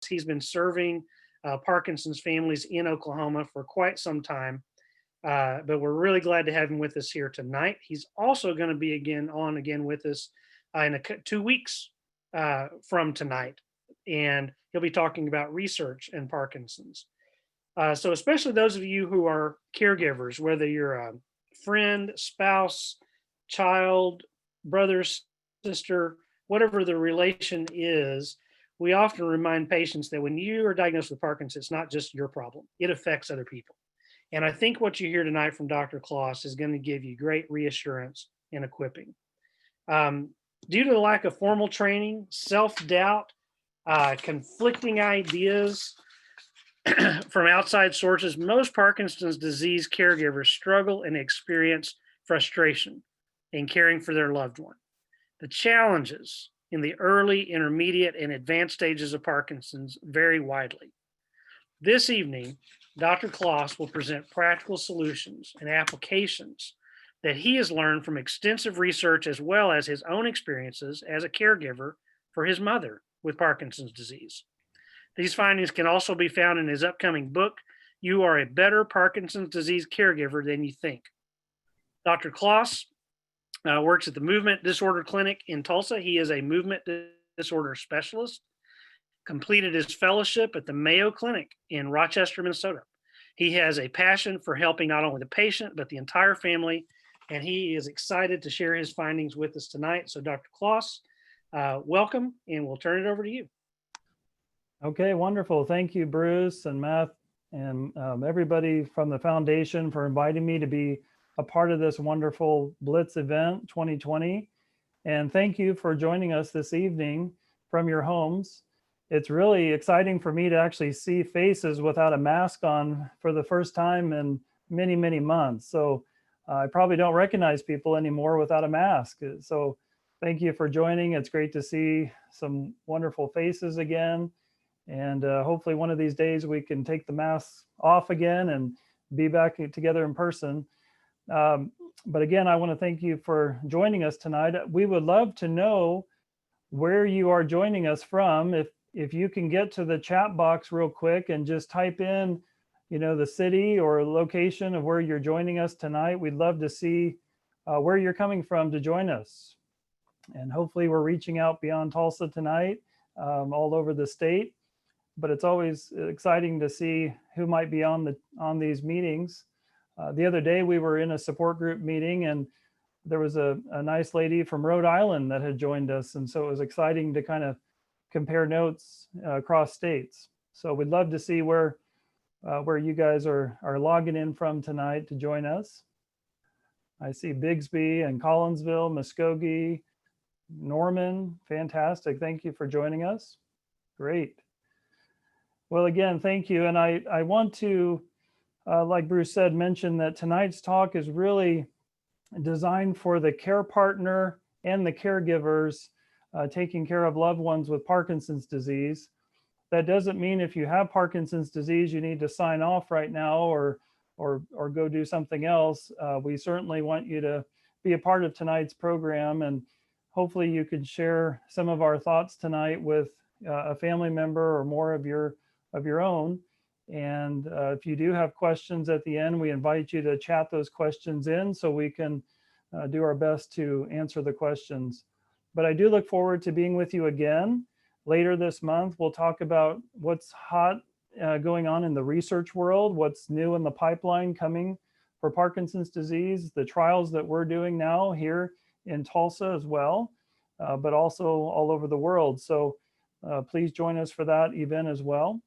He's been serving Parkinson's families in Oklahoma for quite some time. But we're really glad to have him with us here tonight. He's also going to be again with us in 2 weeks from tonight, and he'll be talking about research and Parkinson's. So, especially those of you who are caregivers, whether you're a friend, spouse, child, brother, sister, whatever the relation is, we often remind patients that when you are diagnosed with Parkinson's, it's not just your problem, it affects other people. And I think what you hear tonight from Dr. Klos is going to give you great reassurance and equipping. Due to the lack of formal training, self-doubt, conflicting ideas from outside sources, most Parkinson's disease caregivers struggle and experience frustration in caring for their loved one. The challenges in the early, intermediate, and advanced stages of Parkinson's vary widely. This evening, Dr. Klos will present practical solutions and applications that he has learned from extensive research as well as his own experiences as a caregiver for his mother with Parkinson's disease. These findings can also be found in his upcoming book, You Are a Better Parkinson's Disease Caregiver Than You Think. Dr. Klos works at the Movement Disorder Clinic in Tulsa. He is a movement disorder specialist, completed his fellowship at the Mayo Clinic in Rochester, Minnesota. He has a passion for helping not only the patient, but the entire family, and he is excited to share his findings with us tonight. So Dr. Klos, welcome, and we'll turn it over to you. Okay, wonderful. Thank you, Bruce and Matt, and everybody from the foundation for inviting me to be a part of this wonderful Blitz event 2020. And thank you for joining us this evening from your homes. It's really exciting for me to actually see faces without a mask on for the first time in many, many months. So I probably don't recognize people anymore without a mask. So thank you for joining. It's great to see some wonderful faces again. And hopefully one of these days we can take the masks off again and be back together in person. But again, I want to thank you for joining us tonight. We would love to know where you are joining us from. If you can get to the chat box real quick and just type in, the city or location of where you're joining us tonight, we'd love to see where you're coming from to join us. And hopefully we're reaching out beyond Tulsa tonight, all over the state. But it's always exciting to see who might be on these meetings. The other day we were in a support group meeting, and there was a nice lady from Rhode Island that had joined us, and so it was exciting to kind of compare notes across states. So we'd love to see where you guys are logging in from tonight to join us. I see Bigsby and Collinsville, Muskogee, Norman. Fantastic. Thank you for joining us. Great. Well, again, thank you. And I want to, like Bruce said, mention that tonight's talk is really designed for the care partner and the caregivers taking care of loved ones with Parkinson's disease. That doesn't mean if you have Parkinson's disease, you need to sign off right now or go do something else. We certainly want you to be a part of tonight's program, and hopefully you could share some of our thoughts tonight with a family member or more of your own. And if you do have questions at the end, we invite you to chat those questions in so we can do our best to answer the questions. But I do look forward to being with you again later this month. We'll talk about what's hot going on in the research world, what's new in the pipeline coming for Parkinson's disease, the trials that we're doing now here in Tulsa as well, but also all over the world. So please join us for that event as well.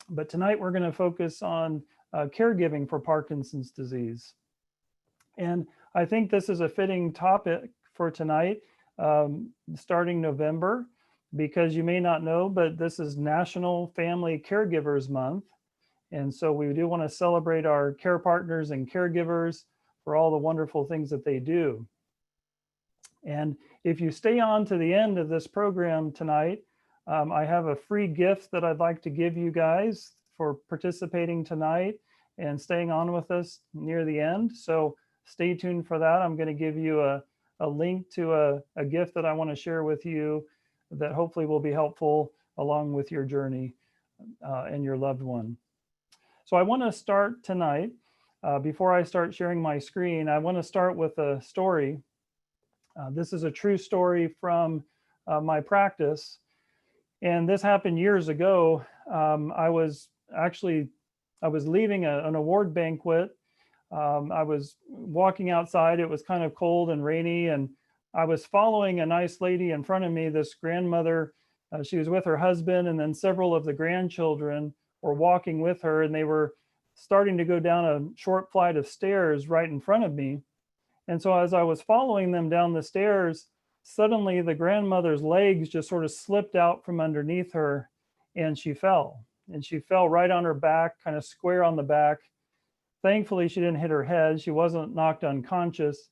But tonight we're going to focus on caregiving for Parkinson's disease. And I think this is a fitting topic for tonight, starting November, because you may not know, but this is National Family Caregivers Month. And so we do want to celebrate our care partners and caregivers for all the wonderful things that they do. And if you stay on to the end of this program tonight, I have a free gift that I'd like to give you guys for participating tonight and staying on with us near the end. So stay tuned for that. I'm going to give you a link to a gift that I want to share with you that hopefully will be helpful along with your journey and your loved one. So I want to start tonight. Before I start sharing my screen, I want to start with a story. This is a true story from my practice. And this happened years ago. I was leaving an award banquet. I was walking outside. It was kind of cold and rainy, and I was following a nice lady in front of me, this grandmother. She was with her husband, and then several of the grandchildren were walking with her, and they were starting to go down a short flight of stairs right in front of me. And so as I was following them down the stairs, suddenly the grandmother's legs just sort of slipped out from underneath her, and she fell. And she fell right on her back, kind of square on the back. Thankfully, she didn't hit her head. She wasn't knocked unconscious,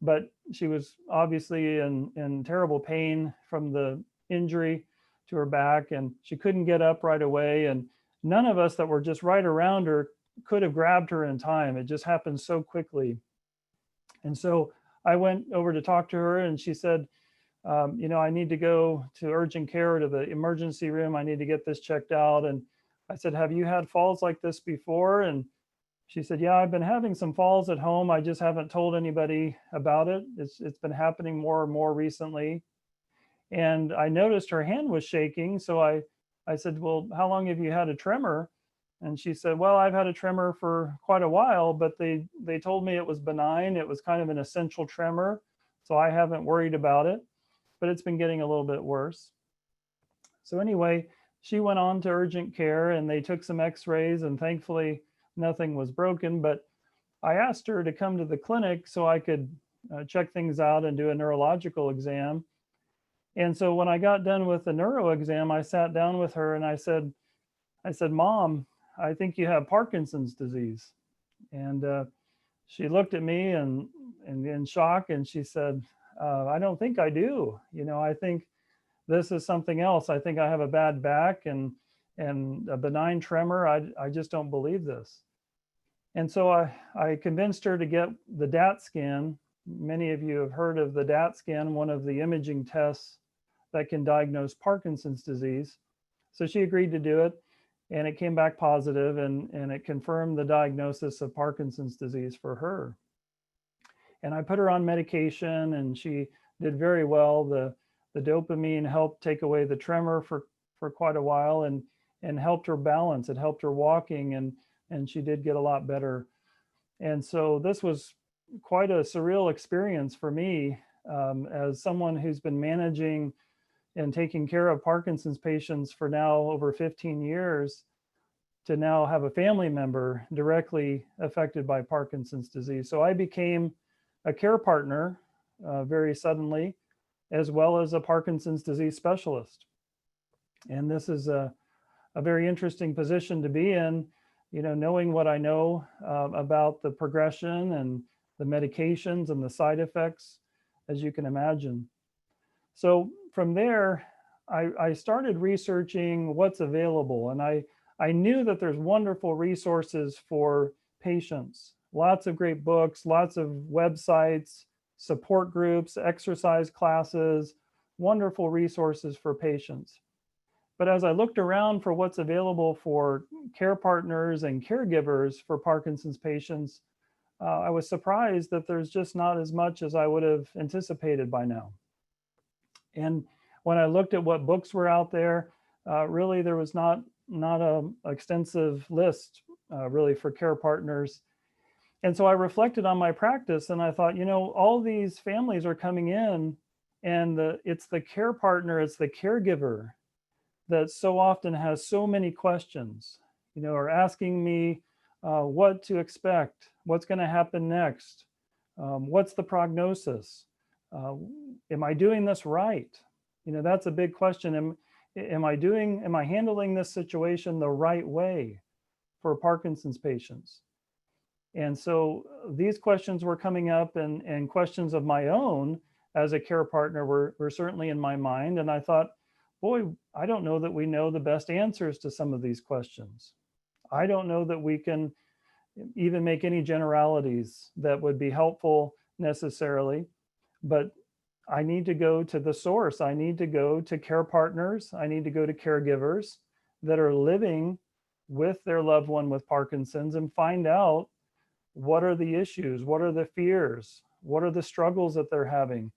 but she was obviously in terrible pain from the injury to her back, and she couldn't get up right away. And none of us that were just right around her could have grabbed her in time. It just happened so quickly. And so I went over to talk to her, and she said, I need to go to urgent care, to the emergency room. I need to get this checked out. And I said, have you had falls like this before? And she said, yeah, I've been having some falls at home. I just haven't told anybody about it. It's been happening more and more recently. And I noticed her hand was shaking. So I said, well, how long have you had a tremor? And she said, well, I've had a tremor for quite a while, but they told me it was benign. It was kind of an essential tremor. So I haven't worried about it, but it's been getting a little bit worse. So anyway, she went on to urgent care, and they took some x-rays, and thankfully nothing was broken. But I asked her to come to the clinic so I could check things out and do a neurological exam. And so when I got done with the neuro exam, I sat down with her and I said, Mom, I think you have Parkinson's disease. And she looked at me and in shock, and she said, I don't think I do. I think this is something else. I think I have a bad back and a benign tremor. I just don't believe this. And so I convinced her to get the DAT scan. Many of you have heard of the DAT scan, one of the imaging tests that can diagnose Parkinson's disease. So she agreed to do it, and it came back positive, and it confirmed the diagnosis of Parkinson's disease for her. And I put her on medication, and she did very well. The dopamine helped take away the tremor for quite a while, and helped her balance. It helped her walking, and she did get a lot better. And so this was quite a surreal experience for me, as someone who's been managing and taking care of Parkinson's patients for now over 15 years, to now have a family member directly affected by Parkinson's disease. So I became a care partner very suddenly, as well as a Parkinson's disease specialist. And this is a very interesting position to be in, knowing what I know about the progression and the medications and the side effects, as you can imagine. So from there, I started researching what's available, and I knew that there's wonderful resources for patients, lots of great books, lots of websites, support groups, exercise classes, wonderful resources for patients. But as I looked around for what's available for care partners and caregivers for Parkinson's patients, I was surprised that there's just not as much as I would have anticipated by now. And when I looked at what books were out there, really there was not an extensive list really for care partners. And so I reflected on my practice, and I thought, all these families are coming in, and it's the care partner, it's the caregiver that so often has so many questions, are asking me what to expect, what's going to happen next, what's the prognosis, am I doing this right? That's a big question. Am I handling this situation the right way for Parkinson's patients? And so these questions were coming up, and questions of my own as a care partner were certainly in my mind. And I thought, boy, I don't know that we know the best answers to some of these questions. I don't know that we can even make any generalities that would be helpful necessarily, but I need to go to the source. I need to go to care partners. I need to go to caregivers that are living with their loved one with Parkinson's and find out what are the issues, what are the fears, what are the struggles that they're having,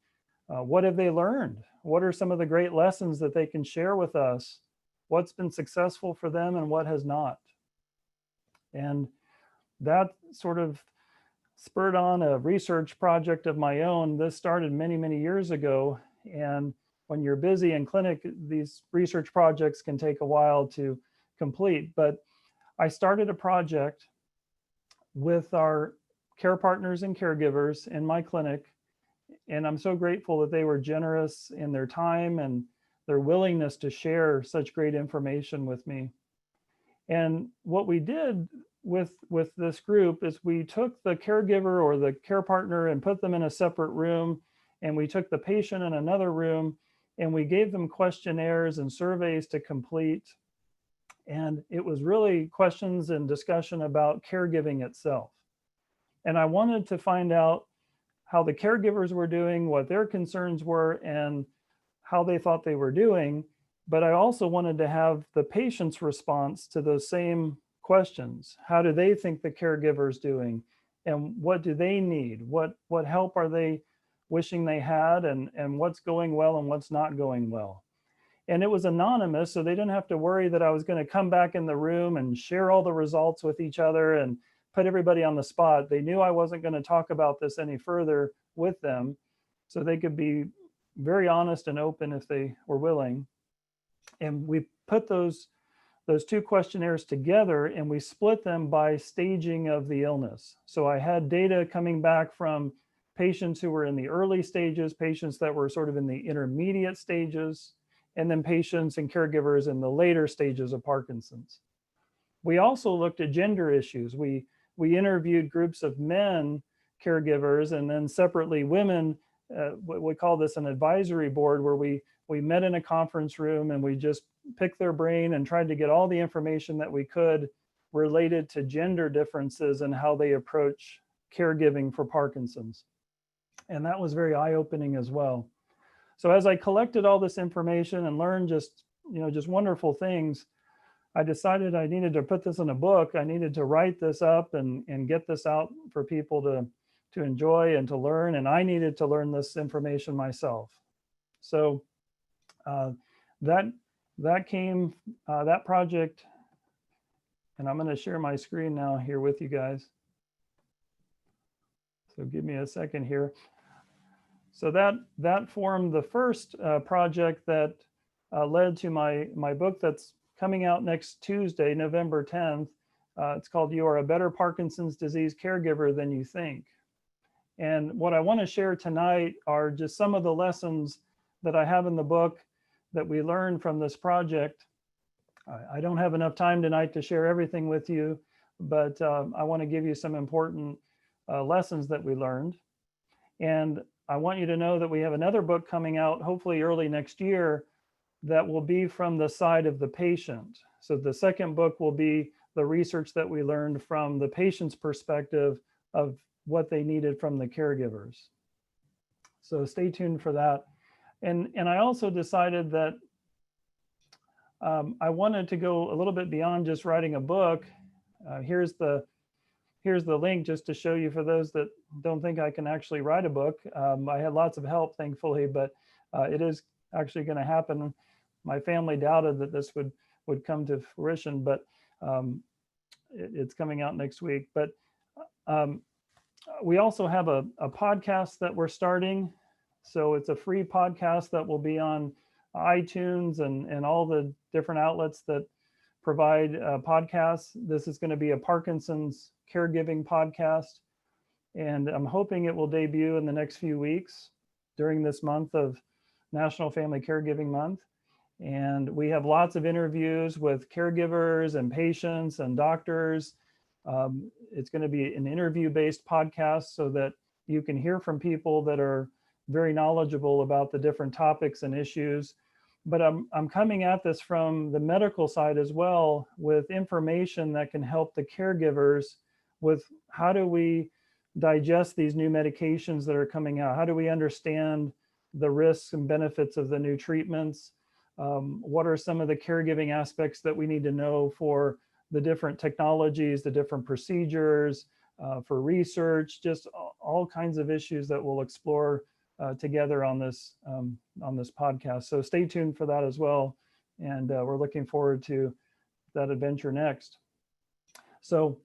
what have they learned, what are some of the great lessons that they can share with us, what's been successful for them and what has not. And that sort of spurred on a research project of my own. This started many, many years ago. And when you're busy in clinic, these research projects can take a while to complete. But I started a project with our care partners and caregivers in my clinic. And I'm so grateful that they were generous in their time and their willingness to share such great information with me. And what we did with this group is we took the caregiver or the care partner and put them in a separate room, and we took the patient in another room, and we gave them questionnaires and surveys to complete. And it was really questions and discussion about caregiving itself. And I wanted to find out how the caregivers were doing, what their concerns were, and how they thought they were doing. But I also wanted to have the patient's response to those same questions. How do they think the caregiver is doing? And what do they need? What help are they wishing they had? And what's going well and what's not going well? And it was anonymous, so they didn't have to worry that I was going to come back in the room and share all the results with each other and put everybody on the spot. They knew I wasn't going to talk about this any further with them, so they could be very honest and open if they were willing. And we put those two questionnaires together and we split them by staging of the illness. So I had data coming back from patients who were in the early stages, patients that were sort of in the intermediate stages, and then patients and caregivers in the later stages of Parkinson's. We also looked at gender issues. We interviewed groups of men caregivers and then separately women. We call this an advisory board, where we met in a conference room and we just picked their brain and tried to get all the information that we could related to gender differences and how they approach caregiving for Parkinson's. And that was very eye-opening as well. So as I collected all this information and learned just wonderful things, I decided I needed to put this in a book. I needed to write this up and get this out for people to enjoy and to learn. And I needed to learn this information myself. So that project, and I'm going to share my screen now here with you guys. So give me a second here. So that formed the first project that led to my book that's coming out next Tuesday, November 10th. It's called "You Are a Better Parkinson's Disease Caregiver Than You Think." And what I want to share tonight are just some of the lessons that I have in the book that we learned from this project. I don't have enough time tonight to share everything with you, but I want to give you some important lessons that we learned. And I want you to know that we have another book coming out, hopefully early next year, that will be from the side of the patient. So the second book will be the research that we learned from the patient's perspective of what they needed from the caregivers. So stay tuned for that. And I also decided that I wanted to go a little bit beyond just writing a book. Here's the link just to show you, for those that don't think I can actually write a book. I had lots of help, thankfully, but it is actually going to happen. My family doubted that this would come to fruition, but it's coming out next week. But we also have a podcast that we're starting. So it's a free podcast that will be on iTunes and all the different outlets that provide podcasts. This is going to be a Parkinson's caregiving podcast. And I'm hoping it will debut in the next few weeks during this month of National Family Caregiving Month. And we have lots of interviews with caregivers and patients and doctors. It's going to be an interview-based podcast so that you can hear from people that are very knowledgeable about the different topics and issues. But I'm coming at this from the medical side as well, with information that can help the caregivers with how do we digest these new medications that are coming out? How do we understand the risks and benefits of the new treatments. What are some of the caregiving aspects that we need to know for the different technologies, the different procedures, for research, just all kinds of issues that we'll explore together on this podcast. So stay tuned for that as well. And we're looking forward to that adventure next. So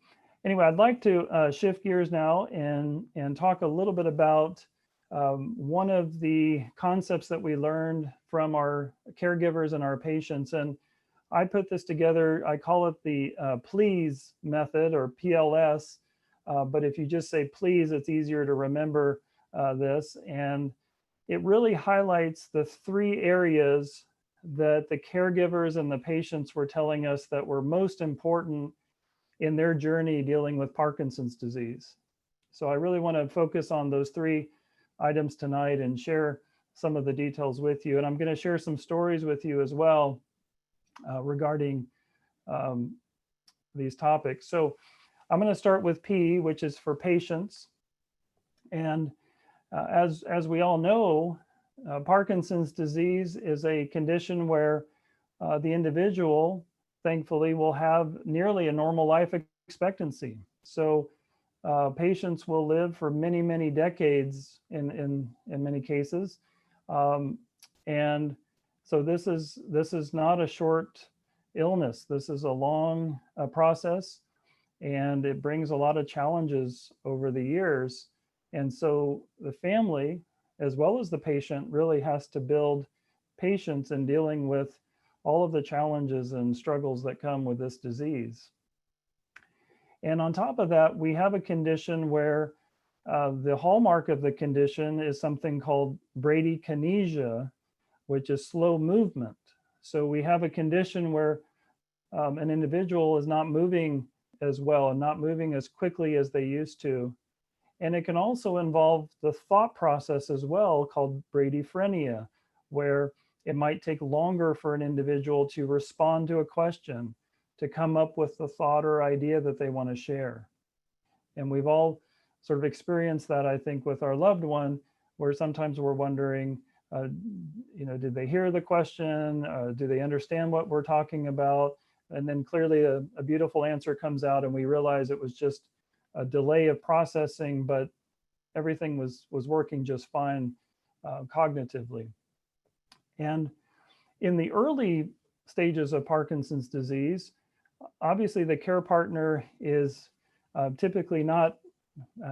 anyway, I'd like to shift gears now and talk a little bit about one of the concepts that we learned from our caregivers and our patients. And I put this together, I call it the PLEASE method, or PLS. But if you just say please, it's easier to remember this. And it really highlights the three areas that the caregivers and the patients were telling us that were most important in their journey dealing with Parkinson's disease. So I really want to focus on those three items tonight and share some of the details with you. And I'm going to share some stories with you as well regarding these topics. So I'm going to start with P, which is for patients. And as we all know, Parkinson's disease is a condition where the individual, thankfully, will have nearly a normal life expectancy. So patients will live for many, many decades in many cases. And so this is not a short illness. This is a long process, and it brings a lot of challenges over the years. And so the family, as well as the patient, really has to build patience in dealing with all of the challenges and struggles that come with this disease. And on top of that, we have a condition where the hallmark of the condition is something called bradykinesia, which is slow movement. So we have a condition where an individual is not moving as well and not moving as quickly as they used to. And it can also involve the thought process as well, called bradyphrenia, where it might take longer for an individual to respond to a question, to come up with the thought or idea that they want to share. And we've all sort of experienced that, I think, with our loved one, where sometimes we're wondering, did they hear the question? Do they understand what we're talking about? And then clearly a beautiful answer comes out and we realize it was just a delay of processing, but everything was working just fine cognitively. And in the early stages of Parkinson's disease, obviously the care partner is typically not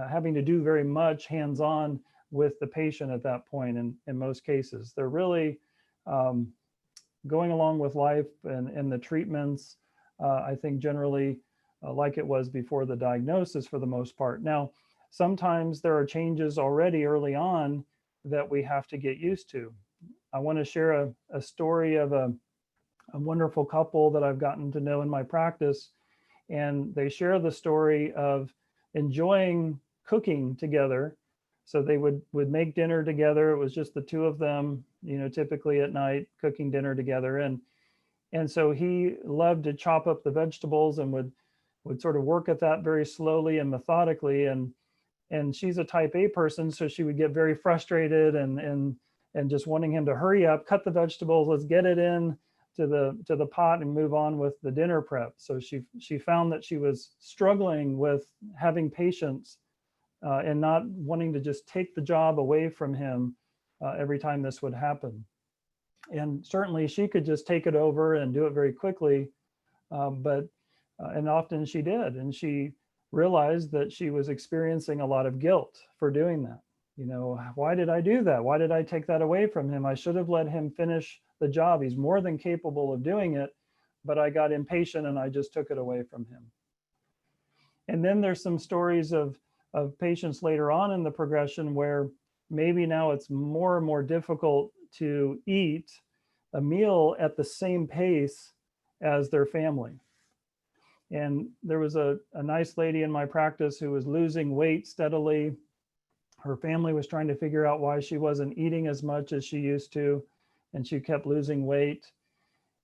having to do very much hands-on with the patient at that point in most cases. They're really going along with life and the treatments, I think generally like it was before the diagnosis for the most part. Now, sometimes there are changes already early on that we have to get used to. I want to share a story of a wonderful couple that I've gotten to know in my practice. And they share the story of enjoying cooking together. So they would make dinner together. It was just the two of them, typically at night, cooking dinner together. And so he loved to chop up the vegetables and would sort of work at that very slowly and methodically. And she's a type A person, so she would get very frustrated and just wanting him to hurry up, cut the vegetables, let's get it in to the pot and move on with the dinner prep. So she found that she was struggling with having patience and not wanting to just take the job away from him every time this would happen. And certainly she could just take it over and do it very quickly, and often she did. And she realized that she was experiencing a lot of guilt for doing that. Why did I do that? Why did I take that away from him? I should have let him finish the job. He's more than capable of doing it, but I got impatient and I just took it away from him. And then there's some stories of patients later on in the progression where maybe now it's more and more difficult to eat a meal at the same pace as their family. And there was a nice lady in my practice who was losing weight steadily. Her family was trying to figure out why she wasn't eating as much as she used to, and she kept losing weight.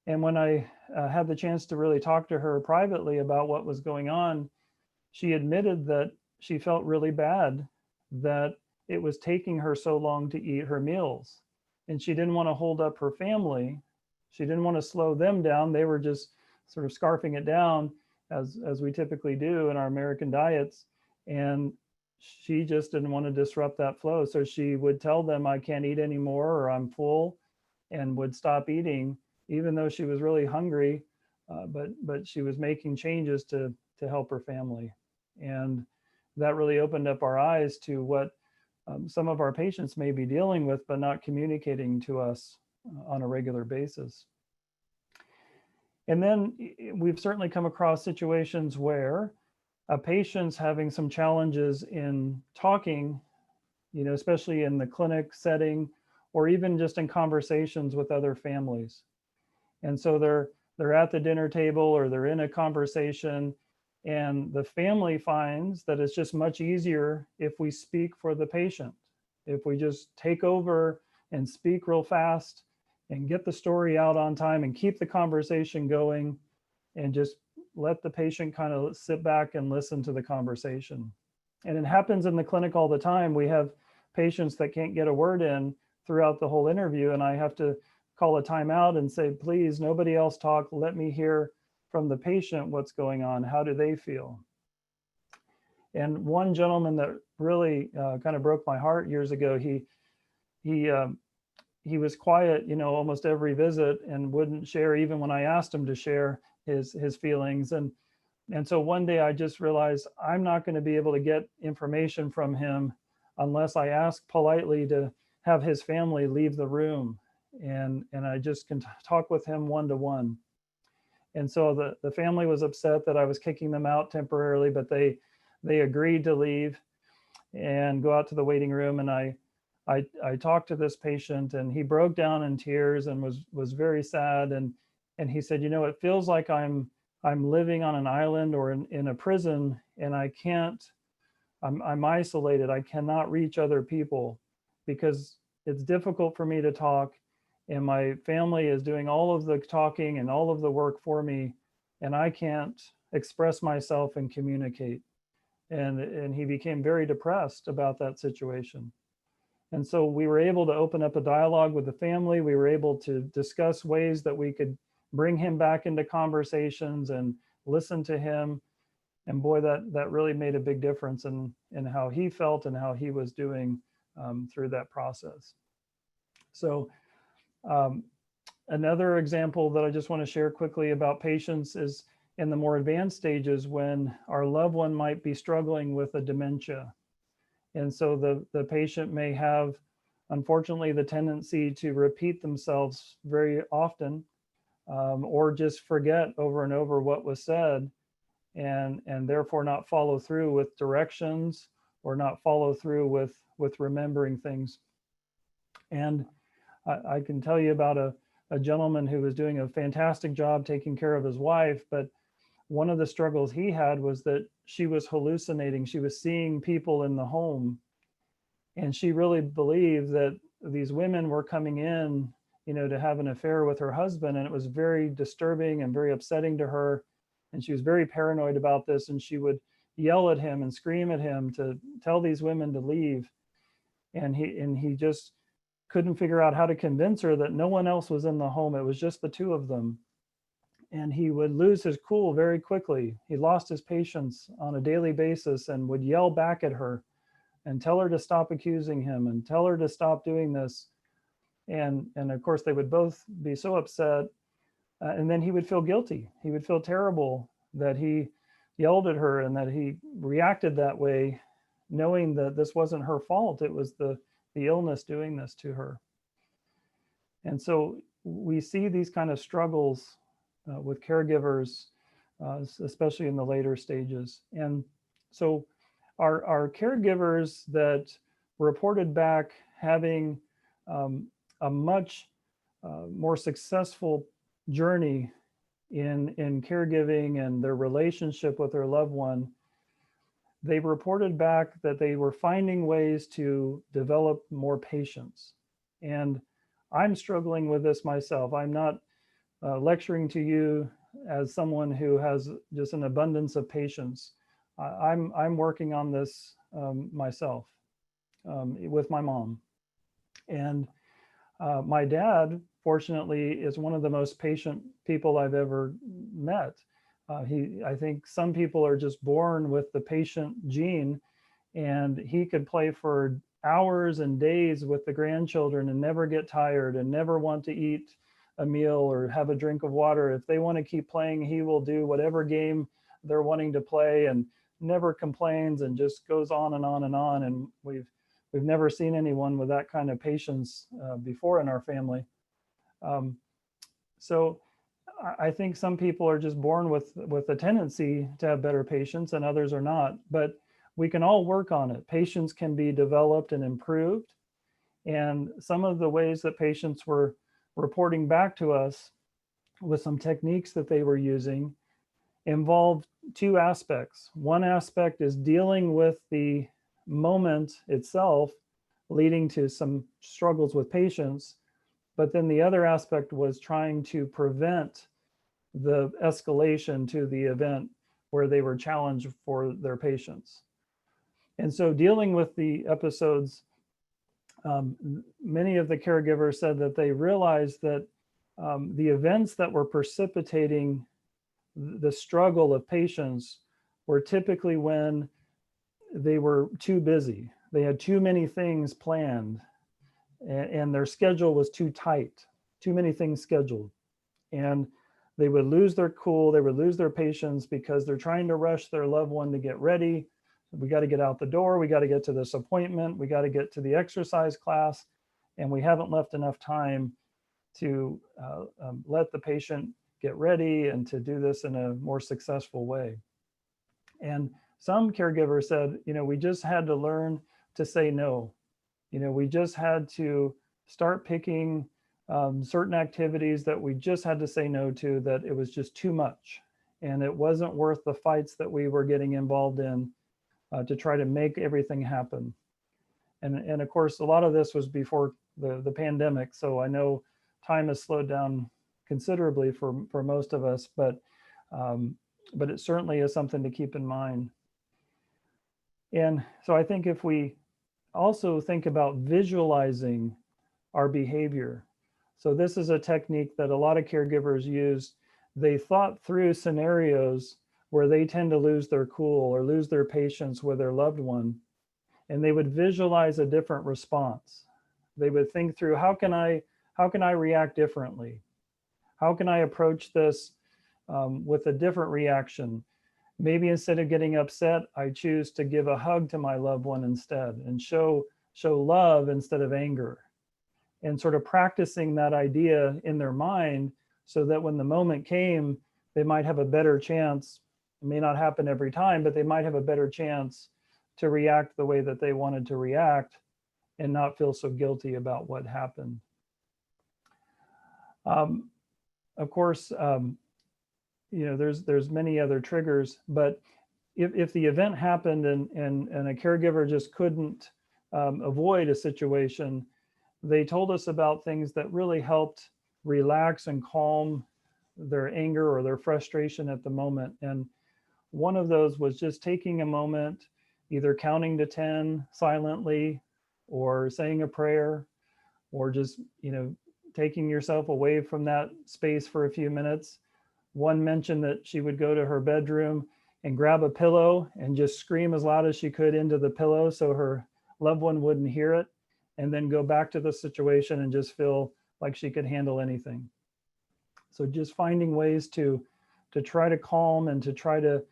And when I had the chance to really talk to her privately about what was going on, she admitted that she felt really bad that it was taking her so long to eat her meals. and she didn't want to hold up her family. She didn't want to slow them down. They were just sort of scarfing it down as we typically do in our American diets. And she just didn't want to disrupt that flow. So she would tell them, I can't eat anymore, or I'm full, and would stop eating, even though she was really hungry. But she was making changes to help her family. And that really opened up our eyes to what some of our patients may be dealing with, but not communicating to us on a regular basis. And then we've certainly come across situations where a patient's having some challenges in talking, especially in the clinic setting, or even just in conversations with other families. And so they're at the dinner table, or they're in a conversation, and the family finds that it's just much easier if we speak for the patient. If we just take over and speak real fast and get the story out on time and keep the conversation going, and just let the patient kind of sit back and listen to the conversation. And it happens in the clinic all the time. We have patients that can't get a word in throughout the whole interview, and I have to call a timeout and say, please, nobody else talk. Let me hear from the patient what's going on. How do they feel? And one gentleman that really kind of broke my heart years ago, he was quiet, almost every visit, and wouldn't share even when I asked him to share his feelings. And so one day I just realized I'm not going to be able to get information from him unless I ask politely to have his family leave the room. And I just can talk with him one-to-one. And so the family was upset that I was kicking them out temporarily, but they agreed to leave and go out to the waiting room. And I talked to this patient, and he broke down in tears and was very sad. And he said, it feels like I'm living on an island or in a prison, and I'm isolated. I cannot reach other people because it's difficult for me to talk, and my family is doing all of the talking and all of the work for me, and I can't express myself and communicate. And he became very depressed about that situation. And so we were able to open up a dialogue with the family. We were able to discuss ways that we could bring him back into conversations and listen to him. And boy, that really made a big difference in how he felt and how he was doing through that process. So another example that I just want to share quickly about patients is in the more advanced stages when our loved one might be struggling with a dementia. And so the patient may have, unfortunately, the tendency to repeat themselves very often, or just forget over and over what was said, and therefore not follow through with directions, or not follow through with remembering things. And I can tell you about a gentleman who was doing a fantastic job taking care of his wife, but one of the struggles he had was that she was hallucinating. She was seeing people in the home, and she really believed that these women were coming in, to have an affair with her husband. And it was very disturbing and very upsetting to her. And she was very paranoid about this. And she would yell at him and scream at him to tell these women to leave. And he just couldn't figure out how to convince her that no one else was in the home. It was just the two of them. And he would lose his cool very quickly. He lost his patience on a daily basis and would yell back at her and tell her to stop accusing him and tell her to stop doing this. And of course, they would both be so upset. And then he would feel guilty. He would feel terrible that he yelled at her and that he reacted that way, knowing that this wasn't her fault. It was the illness doing this to her. And so we see these kind of struggles with caregivers, especially in the later stages. And so our caregivers that reported back having a much more successful journey in caregiving and their relationship with their loved one, they reported back that they were finding ways to develop more patience. And I'm struggling with this myself. I'm not lecturing to you as someone who has just an abundance of patience. I'm working on this myself with my mom. And My dad, fortunately, is one of the most patient people I've ever met. I think some people are just born with the patient gene, and he could play for hours and days with the grandchildren and never get tired and never want to eat a meal or have a drink of water. If they want to keep playing, he will do whatever game they're wanting to play and never complains and just goes on and on and on. And we've never seen anyone with that kind of patience before in our family. Um, so I think some people are just born with a tendency to have better patience and others are not, but we can all work on it. Patience can be developed and improved. And some of the ways that patients were reporting back to us with some techniques that they were using involved two aspects. One aspect is dealing with the moment itself, leading to some struggles with patience. But then the other aspect was trying to prevent the escalation to the event where they were challenged for their patience. And so dealing with the episodes, many of the caregivers said that they realized that the events that were precipitating the struggle of patients were typically when they were too busy. They had too many things planned and their schedule was too tight, too many things scheduled. And they would lose their cool, they would lose their patience because they're trying to rush their loved one to get ready. We got to get out the door, we got to get to this appointment, we got to get to the exercise class, and we haven't left enough time to let the patient get ready and to do this in a more successful way. And some caregivers said, we just had to learn to say no. We just had to start picking certain activities that we just had to say no to, that it was just too much. And it wasn't worth the fights that we were getting involved in to try to make everything happen. And of course, a lot of this was before the pandemic. So I know time has slowed down considerably for most of us, but it certainly is something to keep in mind. And so I think if we also think about visualizing our behavior. So this is a technique that a lot of caregivers use. They thought through scenarios where they tend to lose their cool or lose their patience with their loved one, and they would visualize a different response. They would think through, how can I react differently? How can I approach this with a different reaction? Maybe instead of getting upset, I choose to give a hug to my loved one instead and show love instead of anger, and sort of practicing that idea in their mind so that when the moment came, they might have a better chance. It may not happen every time, but they might have a better chance to react the way that they wanted to react and not feel so guilty about what happened. Of course, there's many other triggers, but if the event happened and a caregiver just couldn't avoid a situation, they told us about things that really helped relax and calm their anger or their frustration at the moment. And one of those was just taking a moment, either counting to 10 silently or saying a prayer, or just, taking yourself away from that space for a few minutes. One mentioned that she would go to her bedroom and grab a pillow and just scream as loud as she could into the pillow so her loved one wouldn't hear it, and then go back to the situation and just feel like she could handle anything. So just finding ways to try to calm and to try to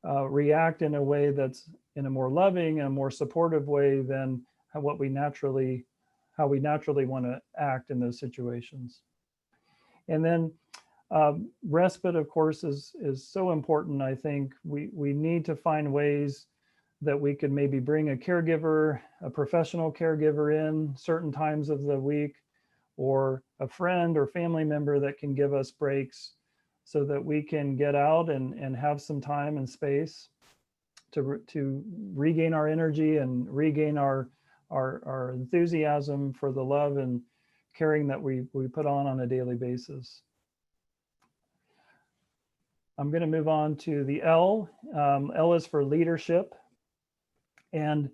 react in a way that's in a more loving and more supportive way than how we naturally want to act in those situations. And then respite, of course, is so important. I think we need to find ways that we could maybe bring a caregiver, a professional caregiver in certain times of the week, or a friend or family member that can give us breaks so that we can get out and have some time and space to regain our energy and regain our enthusiasm for the love and caring that we put on a daily basis. I'm going to move on to the L. L is for leadership. And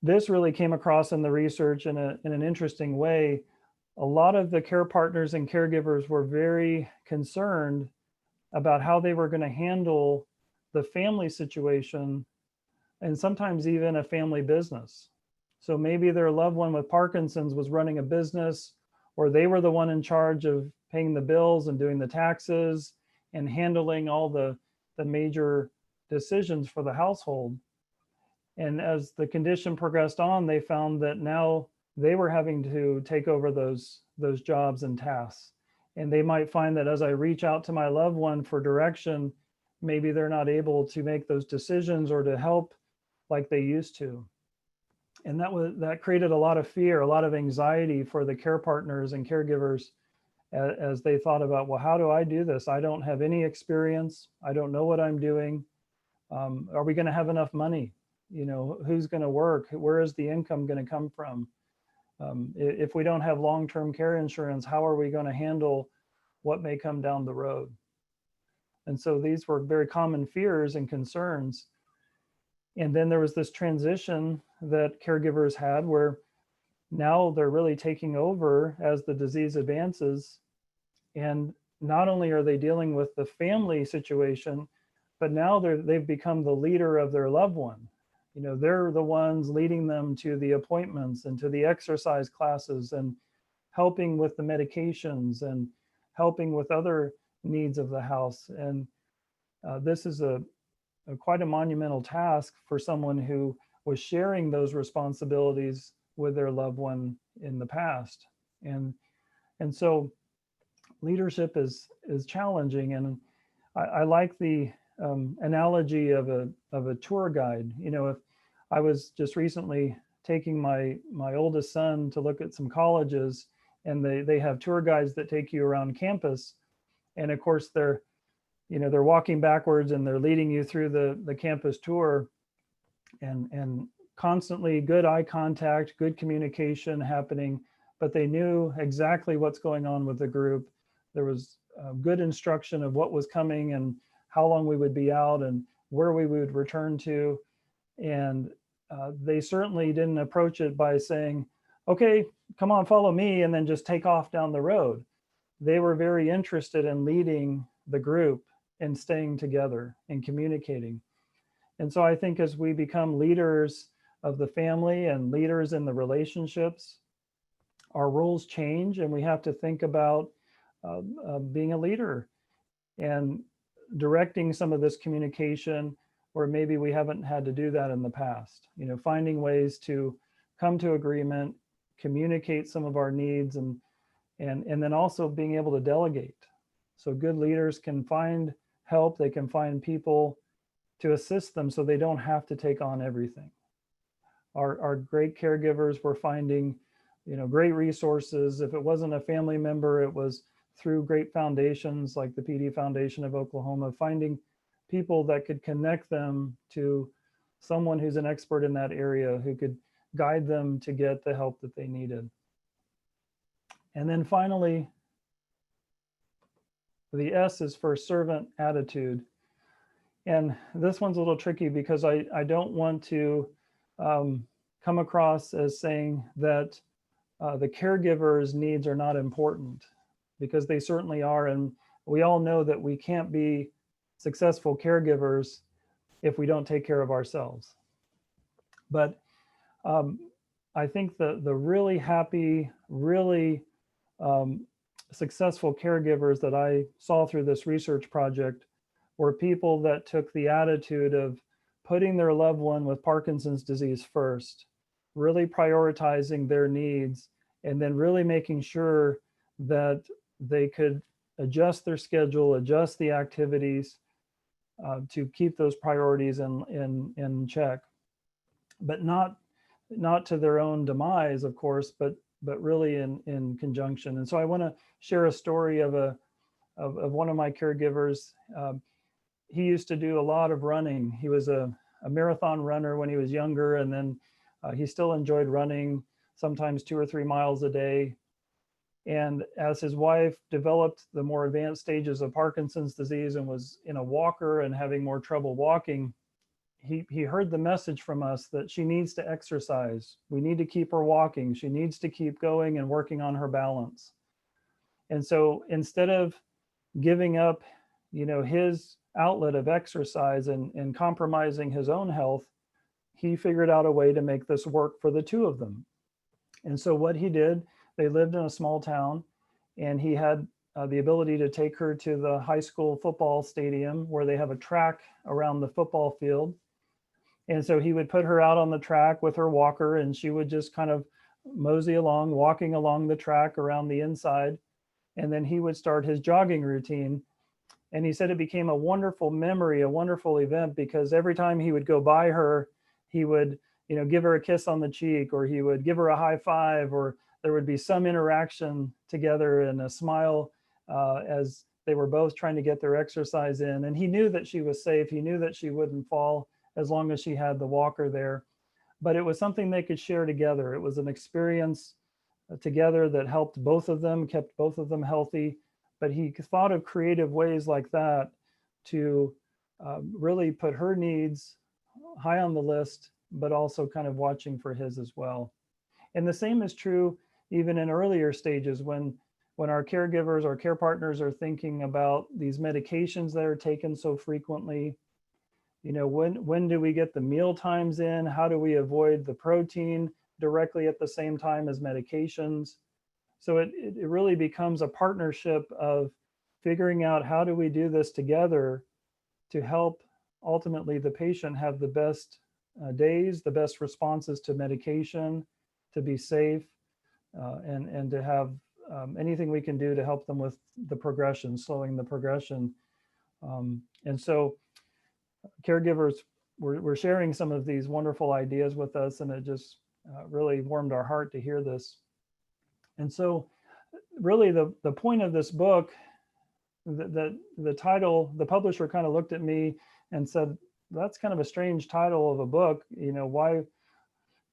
this really came across in the research in an interesting way. a lot of the care partners and caregivers were very concerned about how they were going to handle the family situation and sometimes even a family business. So maybe their loved one with Parkinson's was running a business, or they were the one in charge of paying the bills and doing the taxes and handling all the major decisions for the household. And as the condition progressed on, they found that now they were having to take over those jobs and tasks. And they might find that as I reach out to my loved one for direction, maybe they're not able to make those decisions or to help like they used to. And that created a lot of fear, a lot of anxiety for the care partners and caregivers as they thought about, well, how do I do this? I don't have any experience. I don't know what I'm doing. Are we going to have enough money? Who's going to work? Where is the income going to come from? If we don't have long-term care insurance, how are we going to handle what may come down the road? And so these were very common fears and concerns. And then there was this transition that caregivers had where now they're really taking over as the disease advances. And not only are they dealing with the family situation, but now they've become the leader of their loved one. They're the ones leading them to the appointments and to the exercise classes and helping with the medications and helping with other needs of the house. And this is quite a monumental task for someone who was sharing those responsibilities with their loved one in the past. And so leadership is challenging. And I like the analogy of a tour guide. If I was just recently taking my oldest son to look at some colleges, and they have tour guides that take you around campus, and of course they're walking backwards and they're leading you through the campus tour, and constantly good eye contact, good communication happening, but they knew exactly what's going on with the group. There was good instruction of what was coming and how long we would be out and where we would return to. And they certainly didn't approach it by saying, okay, come on, follow me, and then just take off down the road. They were very interested in leading the group and staying together and communicating. And so I think as we become leaders of the family and leaders in the relationships, our roles change, and we have to think about being a leader and directing some of this communication where maybe we haven't had to do that in the past. Finding ways to come to agreement, communicate some of our needs, and then also being able to delegate. So good leaders can find help, they can find people to assist them so they don't have to take on everything. Our great caregivers were finding, great resources. If it wasn't a family member, it was through great foundations like the PD Foundation of Oklahoma, finding people that could connect them to someone who's an expert in that area who could guide them to get the help that they needed. And then finally, the S is for servant attitude. And this one's a little tricky because I don't want to come across as saying that the caregiver's needs are not important, because they certainly are. And we all know that we can't be successful caregivers if we don't take care of ourselves. But I think the really happy, really successful caregivers that I saw through this research project were people that took the attitude of putting their loved one with Parkinson's disease first, really prioritizing their needs, and then really making sure that they could adjust their schedule, adjust the activities to keep those priorities in check, but not to their own demise, of course, but really in conjunction. And so I want to share a story of one of my caregivers. He used to do a lot of running. He was a marathon runner when he was younger, and then he still enjoyed running, sometimes 2 or 3 miles a day. And as his wife developed the more advanced stages of Parkinson's disease and was in a walker and having more trouble walking, he heard the message from us that she needs to exercise. We need to keep her walking. She needs to keep going and working on her balance. And so instead of giving up, his outlet of exercise and compromising his own health, he figured out a way to make this work for the two of them. And so what he did, they lived in a small town, and he had the ability to take her to the high school football stadium where they have a track around the football field. And so he would put her out on the track with her walker, and she would just kind of mosey along, walking along the track around the inside. And then he would start his jogging routine. And he said it became a wonderful memory, a wonderful event, because every time he would go by her, he would, give her a kiss on the cheek, or he would give her a high five, or there would be some interaction together and a smile as they were both trying to get their exercise in. And he knew that she was safe. He knew that she wouldn't fall as long as she had the walker there. But it was something they could share together. It was an experience together that helped both of them, kept both of them healthy. But he thought of creative ways like that to really put her needs high on the list, but also kind of watching for his as well. And the same is true even in earlier stages when our caregivers, our care partners are thinking about these medications that are taken so frequently. When do we get the meal times in? How do we avoid the protein directly at the same time as medications? So it really becomes a partnership of figuring out how do we do this together to help ultimately the patient have the best days, the best responses to medication, to be safe, and to have anything we can do to help them with the progression, slowing the progression. And so caregivers were sharing some of these wonderful ideas with us, and it just really warmed our heart to hear this. And so really the point of this book, the title, the publisher kind of looked at me and said, that's kind of a strange title of a book. Why,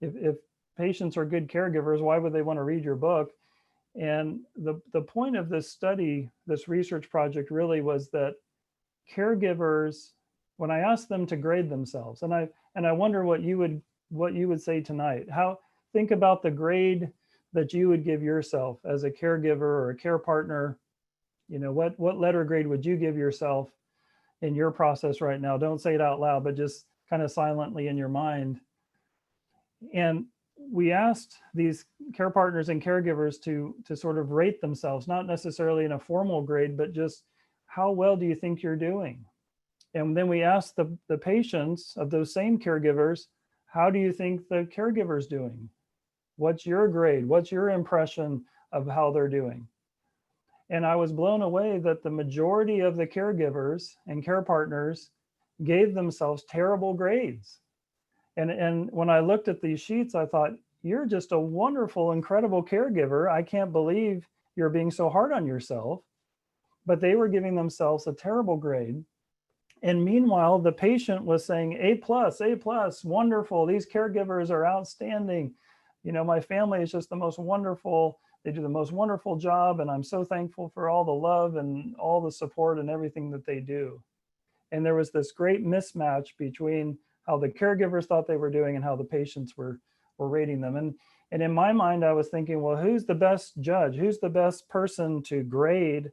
if patients are good caregivers, why would they want to read your book? And the point of this study, this research project really was that caregivers, when I asked them to grade themselves, and I wonder what you would say tonight. Think about the grade that you would give yourself as a caregiver or a care partner. What letter grade would you give yourself in your process right now? Don't say it out loud, but just kind of silently in your mind. And we asked these care partners and caregivers to sort of rate themselves, not necessarily in a formal grade, but just how well do you think you're doing? And then we asked the patients of those same caregivers, how do you think the caregiver's doing? What's your grade? What's your impression of how they're doing? And I was blown away that the majority of the caregivers and care partners gave themselves terrible grades. And when I looked at these sheets, I thought, you're just a wonderful, incredible caregiver. I can't believe you're being so hard on yourself. But they were giving themselves a terrible grade. And meanwhile, the patient was saying, A+, wonderful. These caregivers are outstanding. My family is just the most wonderful. They do the most wonderful job. And I'm so thankful for all the love and all the support and everything that they do. And there was this great mismatch between how the caregivers thought they were doing and how the patients were rating them. And in my mind, I was thinking, well, who's the best judge? Who's the best person to grade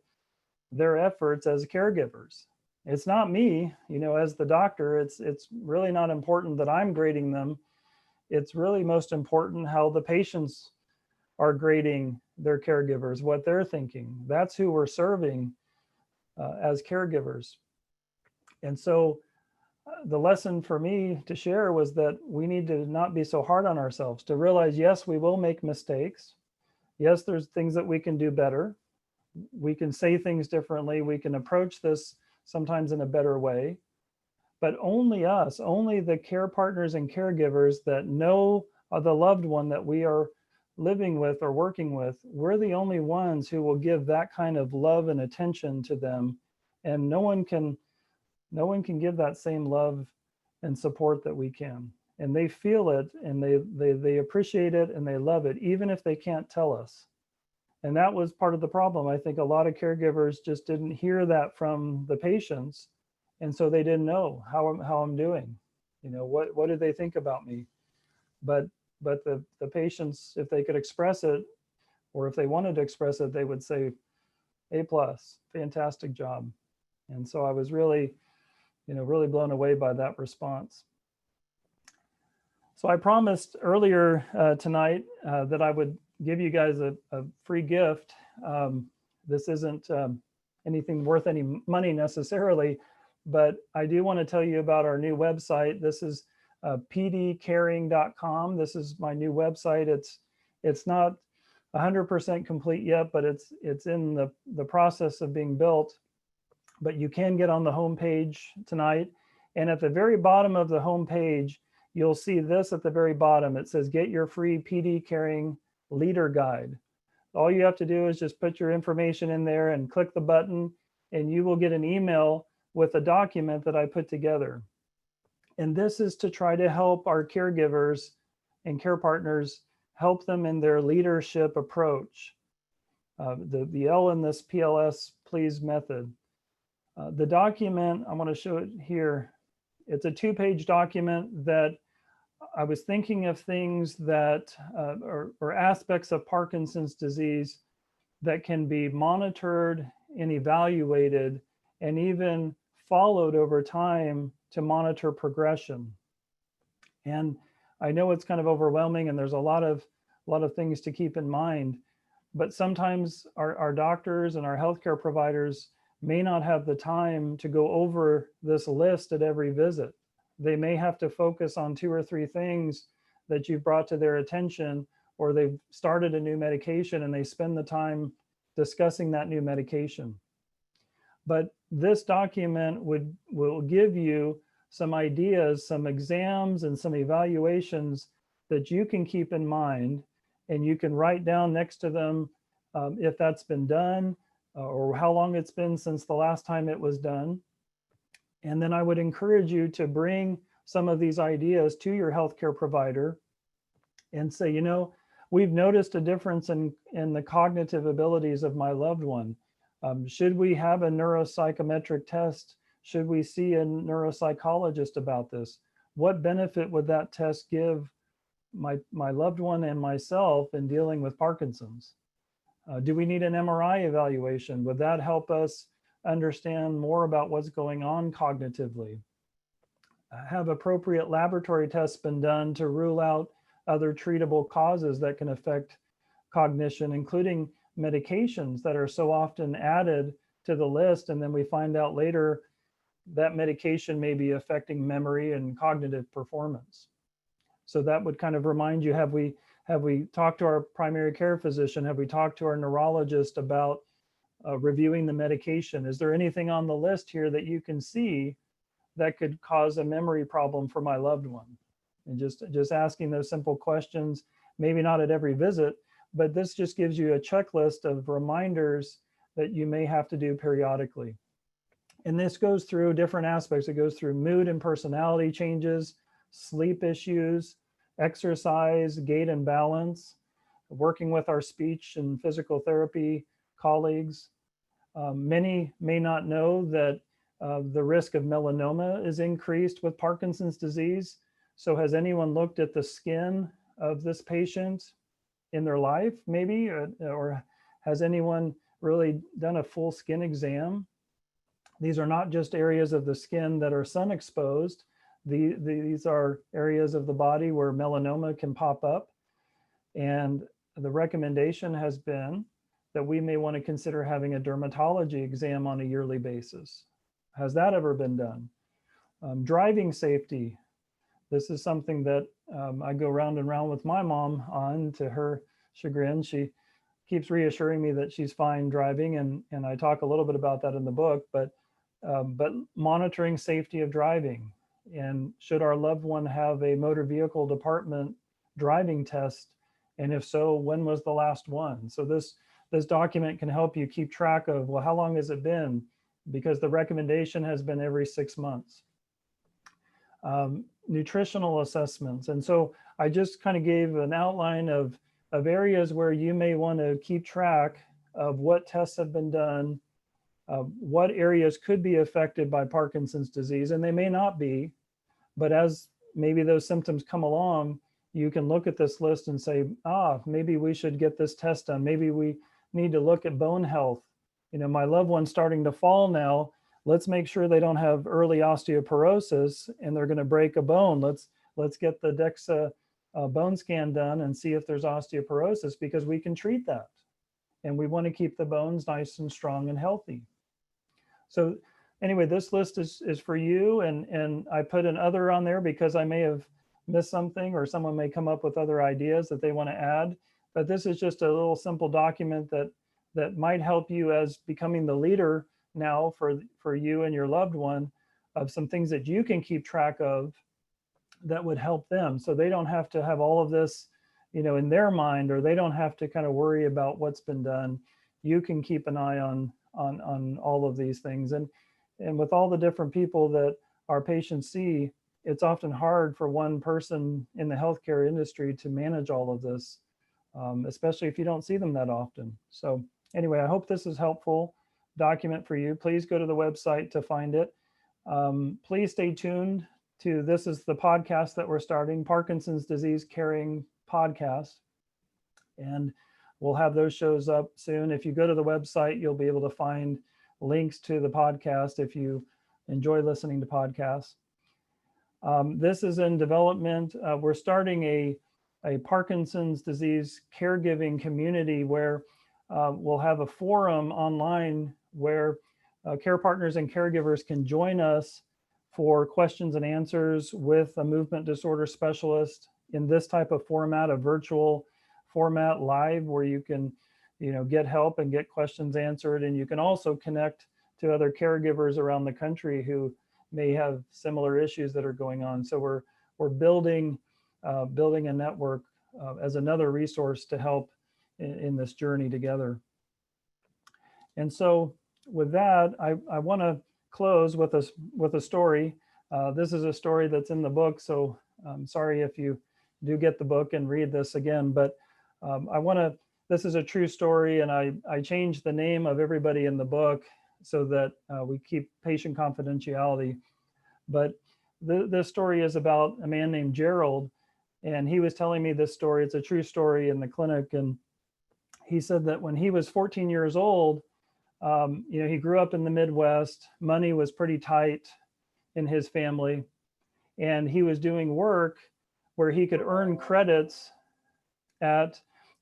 their efforts as caregivers? It's not me, as the doctor. It's really not important that I'm grading them. It's really most important how the patients are grading their caregivers, what they're thinking. That's who we're serving as caregivers. And so the lesson for me to share was that we need to not be so hard on ourselves, to realize, yes, we will make mistakes. Yes, there's things that we can do better. We can say things differently. We can approach this sometimes in a better way. But only us, only the care partners and caregivers that know the loved one that we are living with or working with, we're the only ones who will give that kind of love and attention to them. And no one can give that same love and support that we can. And they feel it, and they appreciate it, and they love it, even if they can't tell us. And that was part of the problem. I think a lot of caregivers just didn't hear that from the patients. And so they didn't know how I'm doing. What do they think about me? But the patients, if they could express it, or if they wanted to express it, they would say A plus, fantastic job. And so I was really, really blown away by that response. So I promised earlier tonight that I would give you guys a free gift. This isn't anything worth any money necessarily, but I do want to tell you about our new website. This is pdcaring.com. This is my new website. It's not 100% complete yet, but it's in the process of being built. But you can get on the homepage tonight. And at the very bottom of the homepage, you'll see this at the very bottom. It says, get your free PD Caring Leader Guide. All you have to do is just put your information in there and click the button, and you will get an email with a document that I put together. And this is to try to help our caregivers and care partners, help them in their leadership approach. The L in this PLS Please method. The document, I want to show it here. It's a 2-page document that I was thinking of things that, or aspects of Parkinson's disease that can be monitored and evaluated and even followed over time to monitor progression. And I know it's kind of overwhelming and there's a lot of things to keep in mind, but sometimes our doctors and our healthcare providers may not have the time to go over this list at every visit. They may have to focus on 2 or 3 things that you've brought to their attention, or they've started a new medication and they spend the time discussing that new medication. But this document will give you some ideas, some exams, and some evaluations that you can keep in mind, and you can write down next to them if that's been done, or how long it's been since the last time it was done. And then I would encourage you to bring some of these ideas to your healthcare provider and say, we've noticed a difference in the cognitive abilities of my loved one. Should we have a neuropsychometric test? Should we see a neuropsychologist about this? What benefit would that test give my loved one and myself in dealing with Parkinson's? Do we need an MRI evaluation? Would that help us understand more about what's going on cognitively? Have appropriate laboratory tests been done to rule out other treatable causes that can affect cognition, including medications that are so often added to the list, and then we find out later that medication may be affecting memory and cognitive performance. So that would kind of remind you, have we talked to our primary care physician? Have we talked to our neurologist about reviewing the medication? Is there anything on the list here that you can see that could cause a memory problem for my loved one? And just asking those simple questions, maybe not at every visit, but this just gives you a checklist of reminders that you may have to do periodically. And this goes through different aspects. It goes through mood and personality changes, sleep issues, exercise, gait and balance, working with our speech and physical therapy colleagues. Many may not know that the risk of melanoma is increased with Parkinson's disease. So has anyone looked at the skin of this patient in their life, maybe, or has anyone really done a full skin exam? These are not just areas of the skin that are sun exposed. These are areas of the body where melanoma can pop up. And the recommendation has been that we may want to consider having a dermatology exam on a yearly basis. Has that ever been done? Driving safety. This is something that I go round and round with my mom on, to her chagrin. She keeps reassuring me that she's fine driving, and I talk a little bit about that in the book, but monitoring safety of driving. And should our loved one have a motor vehicle department driving test? And if so, when was the last one? So this document can help you keep track of, well, how long has it been? Because the recommendation has been every 6 months. Nutritional assessments. And so I just kind of gave an outline of areas where you may want to keep track of what tests have been done, what areas could be affected by Parkinson's disease, and they may not be, but as maybe those symptoms come along, you can look at this list and say, maybe we should get this test done. Maybe we need to look at bone health. My loved one's starting to fall now. Let's make sure they don't have early osteoporosis and they're going to break a bone. Let's get the DEXA bone scan done and see if there's osteoporosis, because we can treat that. And we want to keep the bones nice and strong and healthy. So anyway, this list is for you. And I put an other on there because I may have missed something, or someone may come up with other ideas that they want to add. But this is just a little simple document that might help you as becoming the leader now for you and your loved one, of some things that you can keep track of that would help them, so they don't have to have all of this in their mind, or they don't have to kind of worry about what's been done. You can keep an eye on all of these things. And with all the different people that our patients see, it's often hard for one person in the healthcare industry to manage all of this, especially if you don't see them that often. So anyway, I hope this is helpful document for you. Please go to the website to find it. Please stay tuned to, this is the podcast that we're starting, Parkinson's Disease Caring Podcast. And we'll have those shows up soon. If you go to the website, you'll be able to find links to the podcast if you enjoy listening to podcasts. This is in development. We're starting a Parkinson's disease caregiving community where we'll have a forum online where care partners and caregivers can join us for questions and answers with a movement disorder specialist in this type of format, a virtual format, live, where you can get help and get questions answered. And you can also connect to other caregivers around the country who may have similar issues that are going on. So we're building a network as another resource to help in this journey together. And so with that, I want to close with a story. This is a story that's in the book, so I'm sorry if you do get the book and read this again, but this is a true story, and I changed the name of everybody in the book so that we keep patient confidentiality. But this story is about a man named Gerald, and he was telling me this story. It's a true story in the clinic, and he said that when he was 14 years old, he grew up in the Midwest. Money was pretty tight in his family, and he was doing work where he could earn credits at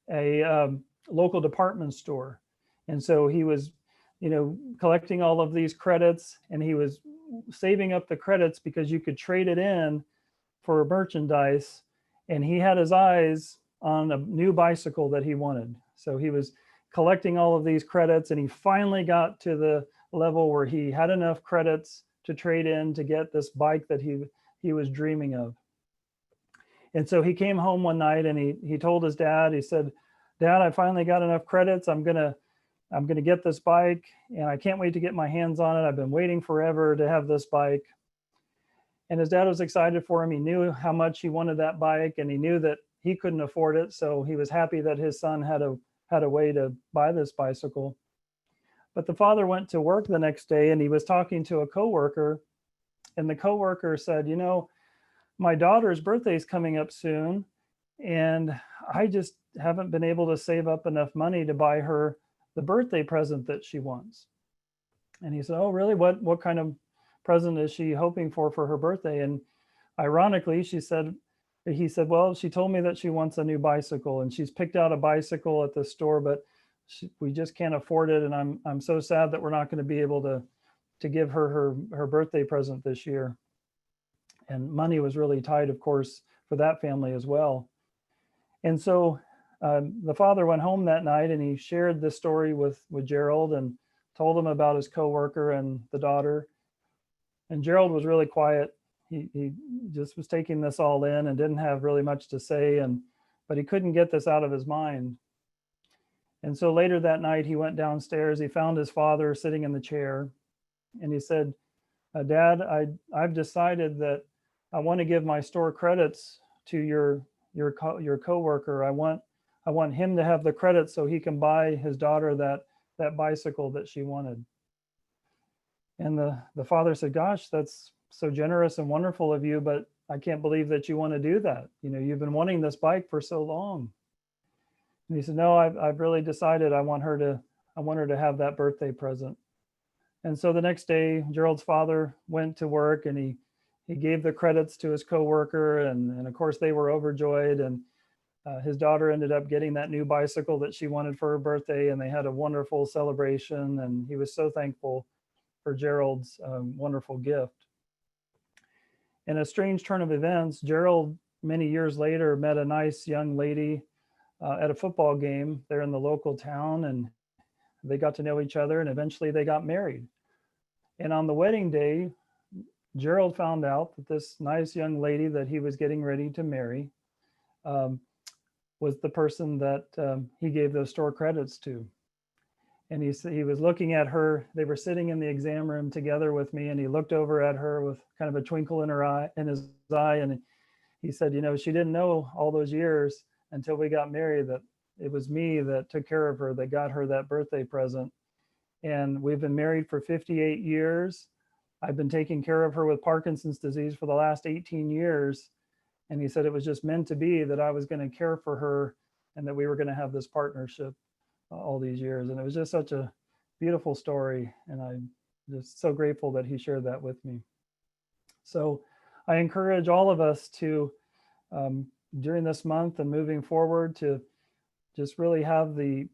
a local department store. And so he was, collecting all of these credits, and he was saving up the credits because you could trade it in for merchandise. And he had his eyes on a new bicycle that he wanted. So he was collecting all of these credits, and he finally got to the level where he had enough credits to trade in to get this bike that he was dreaming of. And so he came home one night and he told his dad, he said, "Dad, I finally got enough credits. I'm gonna get this bike, and I can't wait to get my hands on it. I've been waiting forever to have this bike." And his dad was excited for him. He knew how much he wanted that bike, and he knew that he couldn't afford it. So he was happy that his son had a way to buy this bicycle. But the father went to work the next day, and he was talking to a coworker, and the coworker said, "My daughter's birthday is coming up soon, and I just haven't been able to save up enough money to buy her the birthday present that she wants." And he said, "Oh, really? What kind of present is she hoping for her birthday?" And ironically, he said, "Well, she told me that she wants a new bicycle, and she's picked out a bicycle at the store, but we just can't afford it. And I'm so sad that we're not going to be able to give her birthday present this year." And money was really tight, of course, for that family as well. And so the father went home that night, and he shared this story with Gerald and told him about his coworker and the daughter. And Gerald was really quiet. He just was taking this all in and didn't have really much to say, but he couldn't get this out of his mind. And so later that night, he went downstairs. He found his father sitting in the chair, and he said, "Dad, I've decided that I want to give my store credits to your coworker. I want him to have the credits so he can buy his daughter that bicycle that she wanted." And the father said, "Gosh, that's so generous and wonderful of you, but I can't believe that you want to do that. You've been wanting this bike for so long. And he said, no, I've really decided I want her to have that birthday present. And so the next day, Gerald's father went to work, and he gave the credits to his coworker, and of course they were overjoyed. And his daughter ended up getting that new bicycle that she wanted for her birthday, and they had a wonderful celebration. And he was so thankful for Gerald's wonderful gift. In a strange turn of events, Gerald, many years later, met a nice young lady at a football game there in the local town, and they got to know each other, and eventually they got married. And on the wedding day, Gerald found out that this nice young lady that he was getting ready to marry um, was the person that he gave those store credits to. And he was looking at her. They were sitting in the exam room together with me, and he looked over at her with kind of a twinkle in his eye, and he said, she didn't know all those years until we got married that it was me that took care of her, that got her that birthday present. And we've been married for 58 years. I've been taking care of her with Parkinson's disease for the last 18 years. And he said it was just meant to be that I was going to care for her and that we were going to have this partnership all these years. And it was just such a beautiful story. And I'm just so grateful that he shared that with me. So I encourage all of us to, during this month and moving forward, to just really have the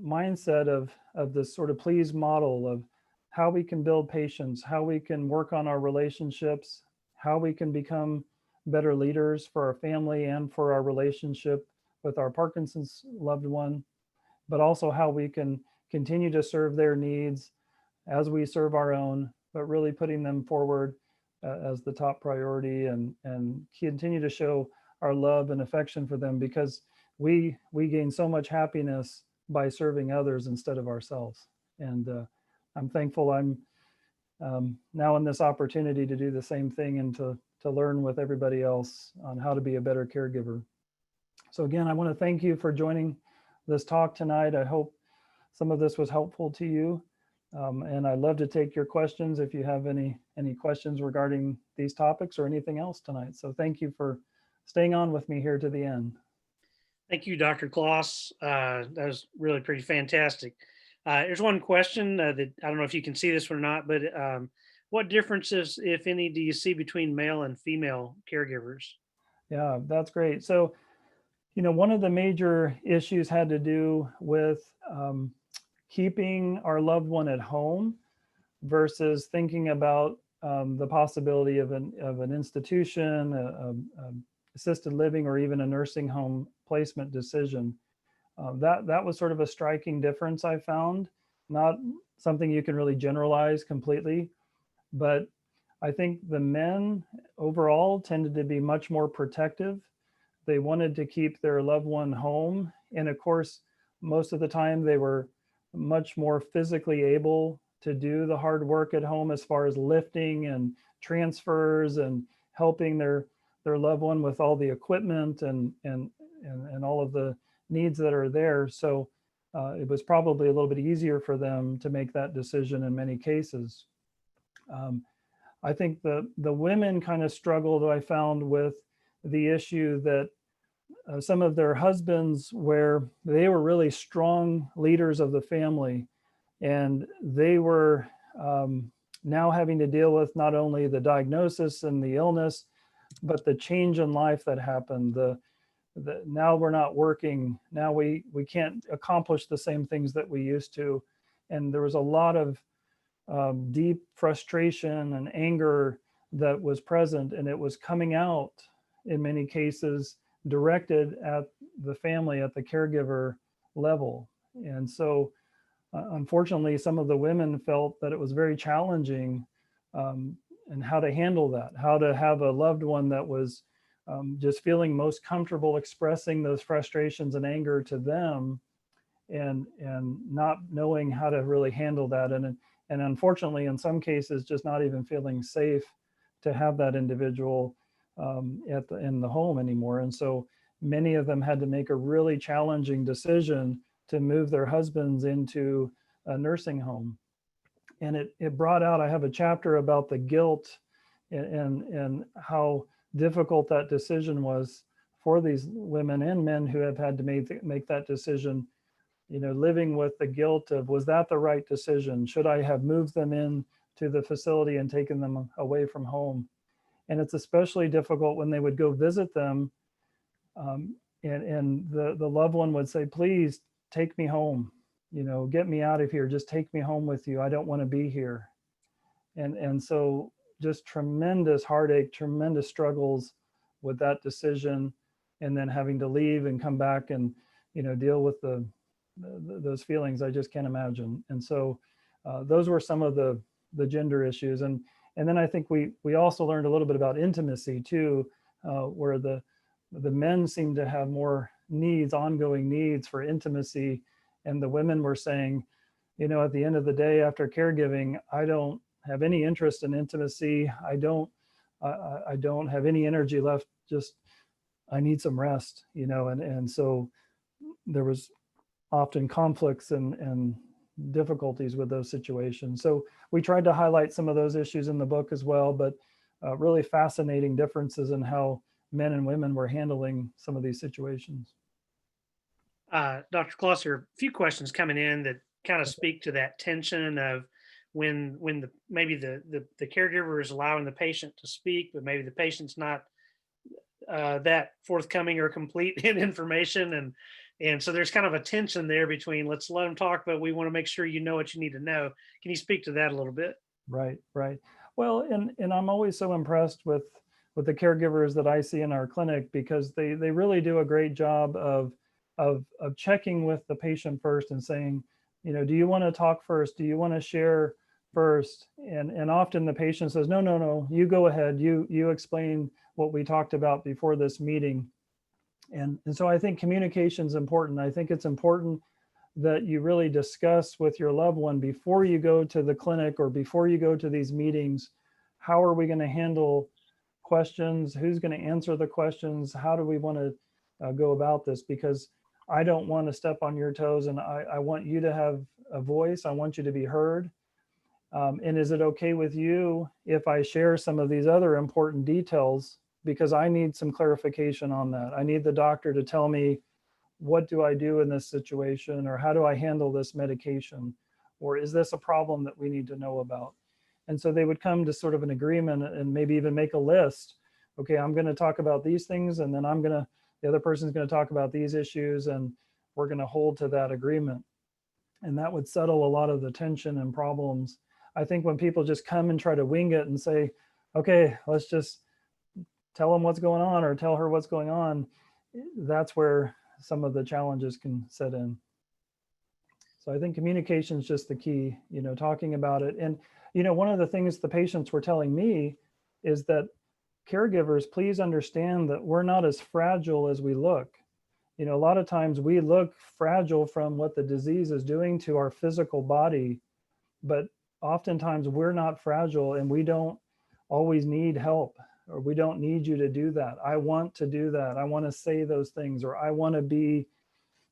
mindset of this sort of please model of how we can build patience, how we can work on our relationships, how we can become better leaders for our family and for our relationship with our Parkinson's loved one, but also how we can continue to serve their needs as we serve our own, but really putting them forward as the top priority, and continue to show our love and affection for them, because we gain so much happiness by serving others instead of ourselves. And I'm thankful I'm now in this opportunity to do the same thing and to learn with everybody else on how to be a better caregiver. So again, I want to thank you for joining this talk tonight. I hope some of this was helpful to you. And I'd love to take your questions if you have any questions regarding these topics or anything else tonight. So thank you for staying on with me here to the end. Thank you, Dr. Klos. That was really pretty fantastic. There's one question that I don't know if you can see this one or not, but what differences, if any, do you see between male and female caregivers? Yeah, that's great. So, one of the major issues had to do with keeping our loved one at home versus thinking about the possibility of an institution, assisted living, or even a nursing home placement decision. That was sort of a striking difference I found. Not something you can really generalize completely, but I think the men overall tended to be much more protective. They wanted to keep their loved one home. And of course, most of the time they were much more physically able to do the hard work at home as far as lifting and transfers and helping their loved one with all the equipment and all of the needs that are there. So it was probably a little bit easier for them to make that decision in many cases. I think the women kind of struggled, I found, with the issue that some of their husbands, where they were really strong leaders of the family, and they were now having to deal with not only the diagnosis and the illness, but the change in life that happened. Now we're not working. Now we can't accomplish the same things that we used to. And there was a lot of deep frustration and anger that was present, and it was coming out in many cases directed at the family, at the caregiver level. And so unfortunately, some of the women felt that it was very challenging and how to handle that, how to have a loved one that was just feeling most comfortable expressing those frustrations and anger to them, and not knowing how to really handle that. And unfortunately, in some cases, just not even feeling safe to have that individual in the home anymore. And so many of them had to make a really challenging decision to move their husbands into a nursing home. And it brought out, I have a chapter about the guilt and how difficult that decision was for these women and men who have had to make that decision, living with the guilt of, was that the right decision? Should I have moved them in to the facility and taken them away from home? And it's especially difficult when they would go visit them, and the loved one would say, please take me home, get me out of here, just take me home with you, I don't want to be here. And so just tremendous heartache, tremendous struggles with that decision, and then having to leave and come back and deal with those feelings. I just can't imagine. And so those were some of the gender issues. And then I think we also learned a little bit about intimacy too, where the men seem to have more needs, ongoing needs for intimacy, and the women were saying, at the end of the day, after caregiving, I don't have any interest in intimacy. I don't have any energy left. Just, I need some rest, and so there was often conflicts and difficulties with those situations. So we tried to highlight some of those issues in the book as well, but really fascinating differences in how men and women were handling some of these situations. Dr. Klos, there are a few questions coming in that kind of speak to that tension of when maybe the caregiver is allowing the patient to speak, but maybe the patient's not that forthcoming or complete in information, and so there's kind of a tension there between, let's let them talk, but we want to make sure you know what you need to know. Can you speak to that a little bit? Right. Well, and I'm always so impressed with the caregivers that I see in our clinic, because they really do a great job of checking with the patient first and saying, do you want to talk first? Do you want to share first? And often the patient says, no, you go ahead. You explain what we talked about before this meeting. And so I think communication is important. I think it's important that you really discuss with your loved one before you go to the clinic or before you go to these meetings, how are we going to handle questions? Who's going to answer the questions? How do we want to go about this? Because I don't want to step on your toes, and I want you to have a voice. I want you to be heard. And is it okay with you if I share some of these other important details? Because I need some clarification on that. I need the doctor to tell me, what do I do in this situation? Or how do I handle this medication? Or is this a problem that we need to know about? And so they would come to sort of an agreement and maybe even make a list. Okay, I'm going to talk about these things, and then the other person's going to talk about these issues, and we're going to hold to that agreement. And that would settle a lot of the tension and problems. I think when people just come and try to wing it and say, okay, let's just tell them what's going on or tell her what's going on, that's where some of the challenges can set in. So I think communication is just the key, talking about it. And, one of the things the patients were telling me is that caregivers, please understand that we're not as fragile as we look. A lot of times we look fragile from what the disease is doing to our physical body, but oftentimes we're not fragile, and we don't always need help, or we don't need you to do that. I want to do that. I want to say those things, or I want to be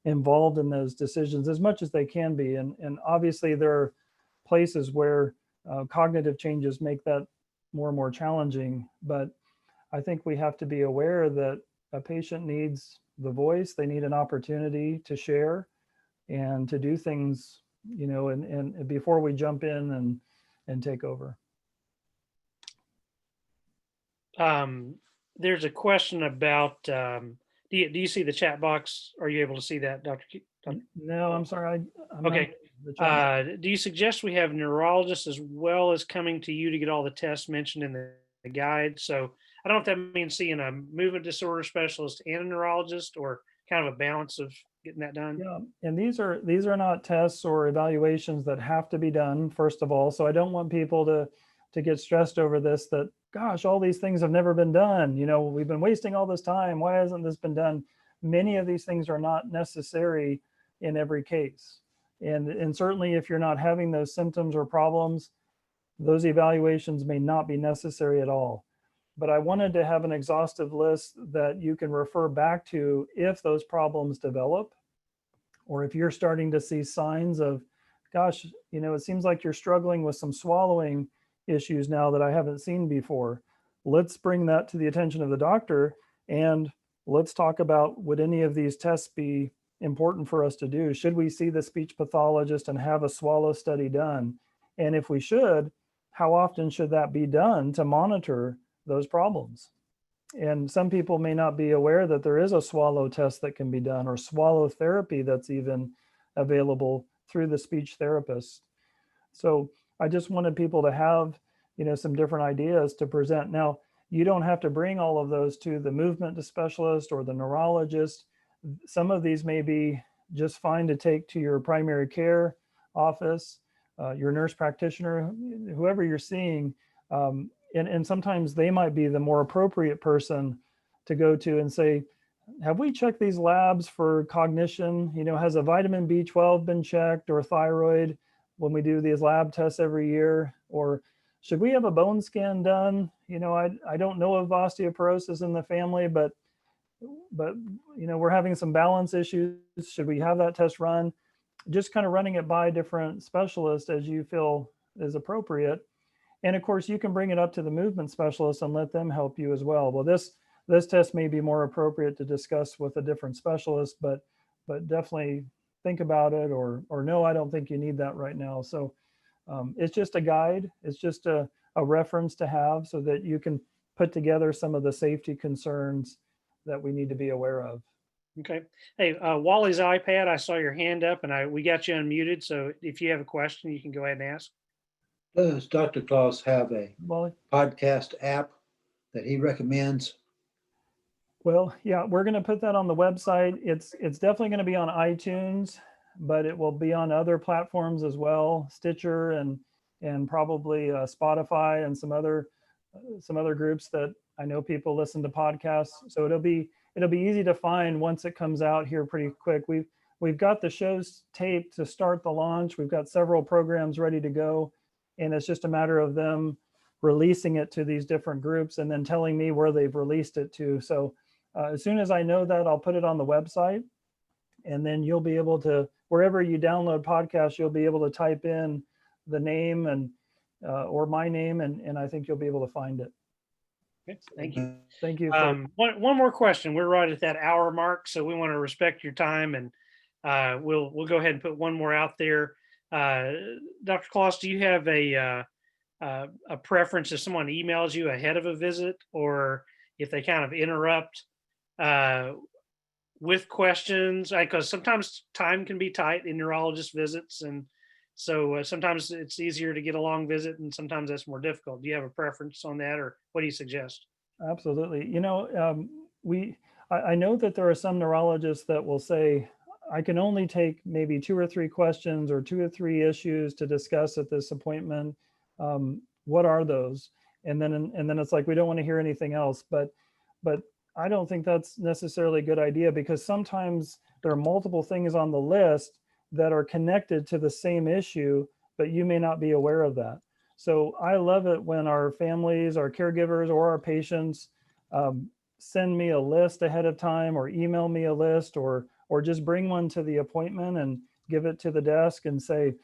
involved in those decisions as much as they can be. And obviously there are places where cognitive changes make that more and more challenging. But I think we have to be aware that a patient needs the voice. They need an opportunity to share and to do things, and before we jump in and take over. There's a question about, do you see the chat box? Are you able to see that, Dr. No, I'm sorry. I'm okay. Do you suggest we have neurologists as well as coming to you to get all the tests mentioned in the guide? So I don't know if that means seeing a movement disorder specialist and a neurologist, or kind of a balance of getting that done. Yeah, and these are not tests or evaluations that have to be done, first of all. So I don't want people to get stressed over this, that, gosh, all these things have never been done. We've been wasting all this time. Why hasn't this been done? Many of these things are not necessary in every case. And certainly if you're not having those symptoms or problems, those evaluations may not be necessary at all. But I wanted to have an exhaustive list that you can refer back to if those problems develop, or if you're starting to see signs of, gosh, it seems like you're struggling with some swallowing issues now that I haven't seen before. let's bring that to the attention of the doctor, and let's talk about, would any of these tests be important for us to do? Should we see the speech pathologist and have a swallow study done? And if we should, how often should that be done to monitor those problems? And some people may not be aware that there is a swallow test that can be done, or swallow therapy that's even available through the speech therapist. So I just wanted people to have, some different ideas to present. Now, you don't have to bring all of those to the movement specialist or the neurologist. Some of these may be just fine to take to your primary care office, your nurse practitioner, whoever you're seeing. And sometimes they might be the more appropriate person to go to and say, have we checked these labs for cognition? Has a vitamin B12 been checked, or thyroid, when we do these lab tests every year? Or should we have a bone scan done? I don't know of osteoporosis in the family, but we're having some balance issues. Should we have that test run? Just kind of running it by different specialists as you feel is appropriate. And of course, you can bring it up to the movement specialist and let them help you as well. Well, this test may be more appropriate to discuss with a different specialist, but definitely think about it, or no, I don't think you need that right now. So it's just a guide. It's just a reference to have, so that you can put together some of the safety concerns that we need to be aware of. Okay. Hey, Wally's iPad, I saw your hand up, and we got you unmuted. So if you have a question, you can go ahead and ask. Does Dr. Klos have a Wally? podcast app that he recommends? Well, yeah, we're going to put that on the website. It's definitely going to be on iTunes, but it will be on other platforms as well, Stitcher and probably Spotify, and some other groups that I know people listen to podcasts. So it'll be easy to find once it comes out here pretty quick. We've got the shows taped to start the launch. We've got several programs ready to go, and it's just a matter of them releasing it to these different groups and then telling me where they've released it to. So as soon as I know that, I'll put it on the website, and then you'll be able to, wherever you download podcasts, you'll be able to type in the name and or my name, and I think you'll be able to find it. Okay, thank you. Thank you. One more question. We're right at that hour mark, so we want to respect your time, and we'll go ahead and put one more out there. Dr. Klos, do you have a preference if someone emails you ahead of a visit, or if they kind of interrupt with questions? Because sometimes time can be tight in neurologist visits, and so sometimes it's easier to get a long visit, and sometimes that's more difficult. Do you have a preference on that, or what do you suggest? Absolutely. I know that there are some neurologists that will say, I can only take maybe 2 or 3 questions or 2 or 3 issues to discuss at this appointment. What are those? And then it's like, we don't want to hear anything else. But I don't think that's necessarily a good idea, because sometimes there are multiple things on the list that are connected to the same issue, but you may not be aware of that. So I love it when our families, our caregivers, or our patients send me a list ahead of time, or email me a list, or just bring one to the appointment and give it to the desk and say,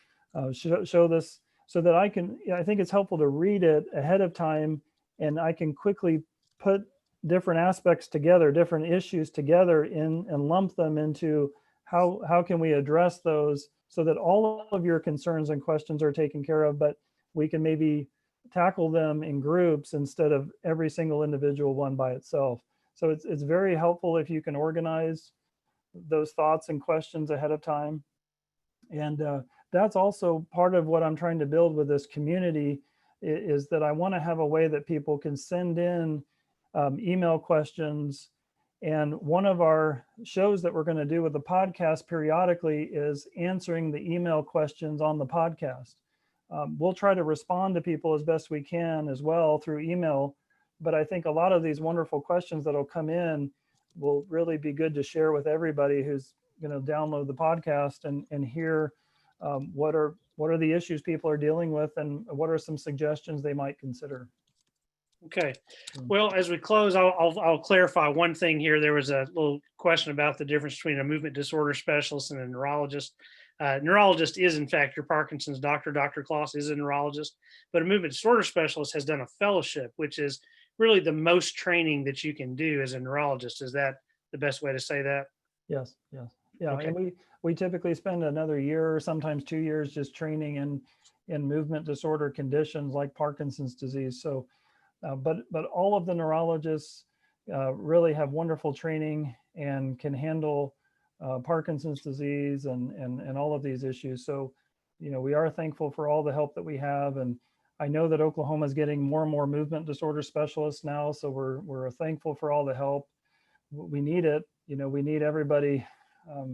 show this, so that I think it's helpful to read it ahead of time, and I can quickly put different aspects together, different issues together, and lump them into how can we address those, so that all of your concerns and questions are taken care of, but we can maybe tackle them in groups instead of every single individual one by itself. So it's very helpful if you can organize those thoughts and questions ahead of time. And that's also part of what I'm trying to build with this community, is that I want to have a way that people can send in email questions. And one of our shows that we're going to do with the podcast periodically is answering the email questions on the podcast. We'll try to respond to people as best we can as well through email. But I think a lot of these wonderful questions that'll come in will really be good to share with everybody who's going to download the podcast and hear what are the issues people are dealing with, and what are some suggestions they might consider. Okay. Well, as we close, I'll clarify one thing here. There was a little question about the difference between a movement disorder specialist and a neurologist. Neurologist is, in fact, your Parkinson's doctor. Dr. Klos is a neurologist, but a movement disorder specialist has done a fellowship, which is really the most training that you can do as a neurologist. Is that the best way to say that? Yes, yes. Yeah, Okay. and we typically spend another year or sometimes 2 years just training in movement disorder conditions like Parkinson's disease. So, but all of the neurologists really have wonderful training and can handle Parkinson's disease and all of these issues. So, we are thankful for all the help that we have, and I know that Oklahoma is getting more and more movement disorder specialists now. So we're thankful for all the help. We need it. We need everybody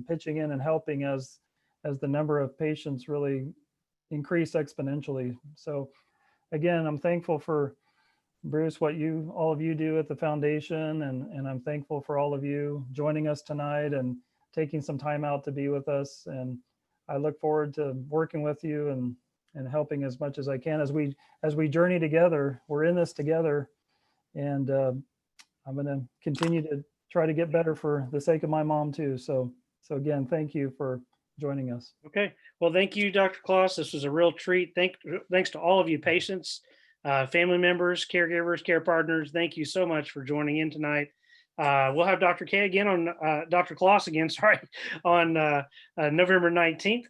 pitching in and helping as the number of patients really increase exponentially. So again, I'm thankful for Bruce, what all of you do at the foundation, and I'm thankful for all of you joining us tonight and taking some time out to be with us. And I look forward to working with you and helping as much as I can as we journey together. We're in this together, and I'm going to continue to try to get better for the sake of my mom too. So again, thank you for joining us. Okay. Well, thank you, Dr. Klos. This was a real treat. Thanks to all of you patients, family members, caregivers, care partners. Thank you so much for joining in tonight. We'll have Dr. K again on Dr. Klos again, sorry, on November 19th,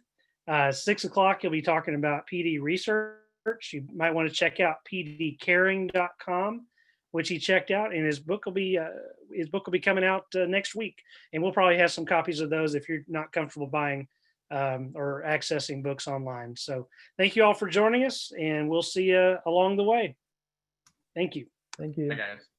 6 o'clock. He'll be talking about PD research. You might want to check out pdcaring.com, which he checked out, and his book will be coming out next week, and we'll probably have some copies of those if you're not comfortable buying or accessing books online. So thank you all for joining us, and we'll see you along the way. Thank you. Thank you. Hi, guys.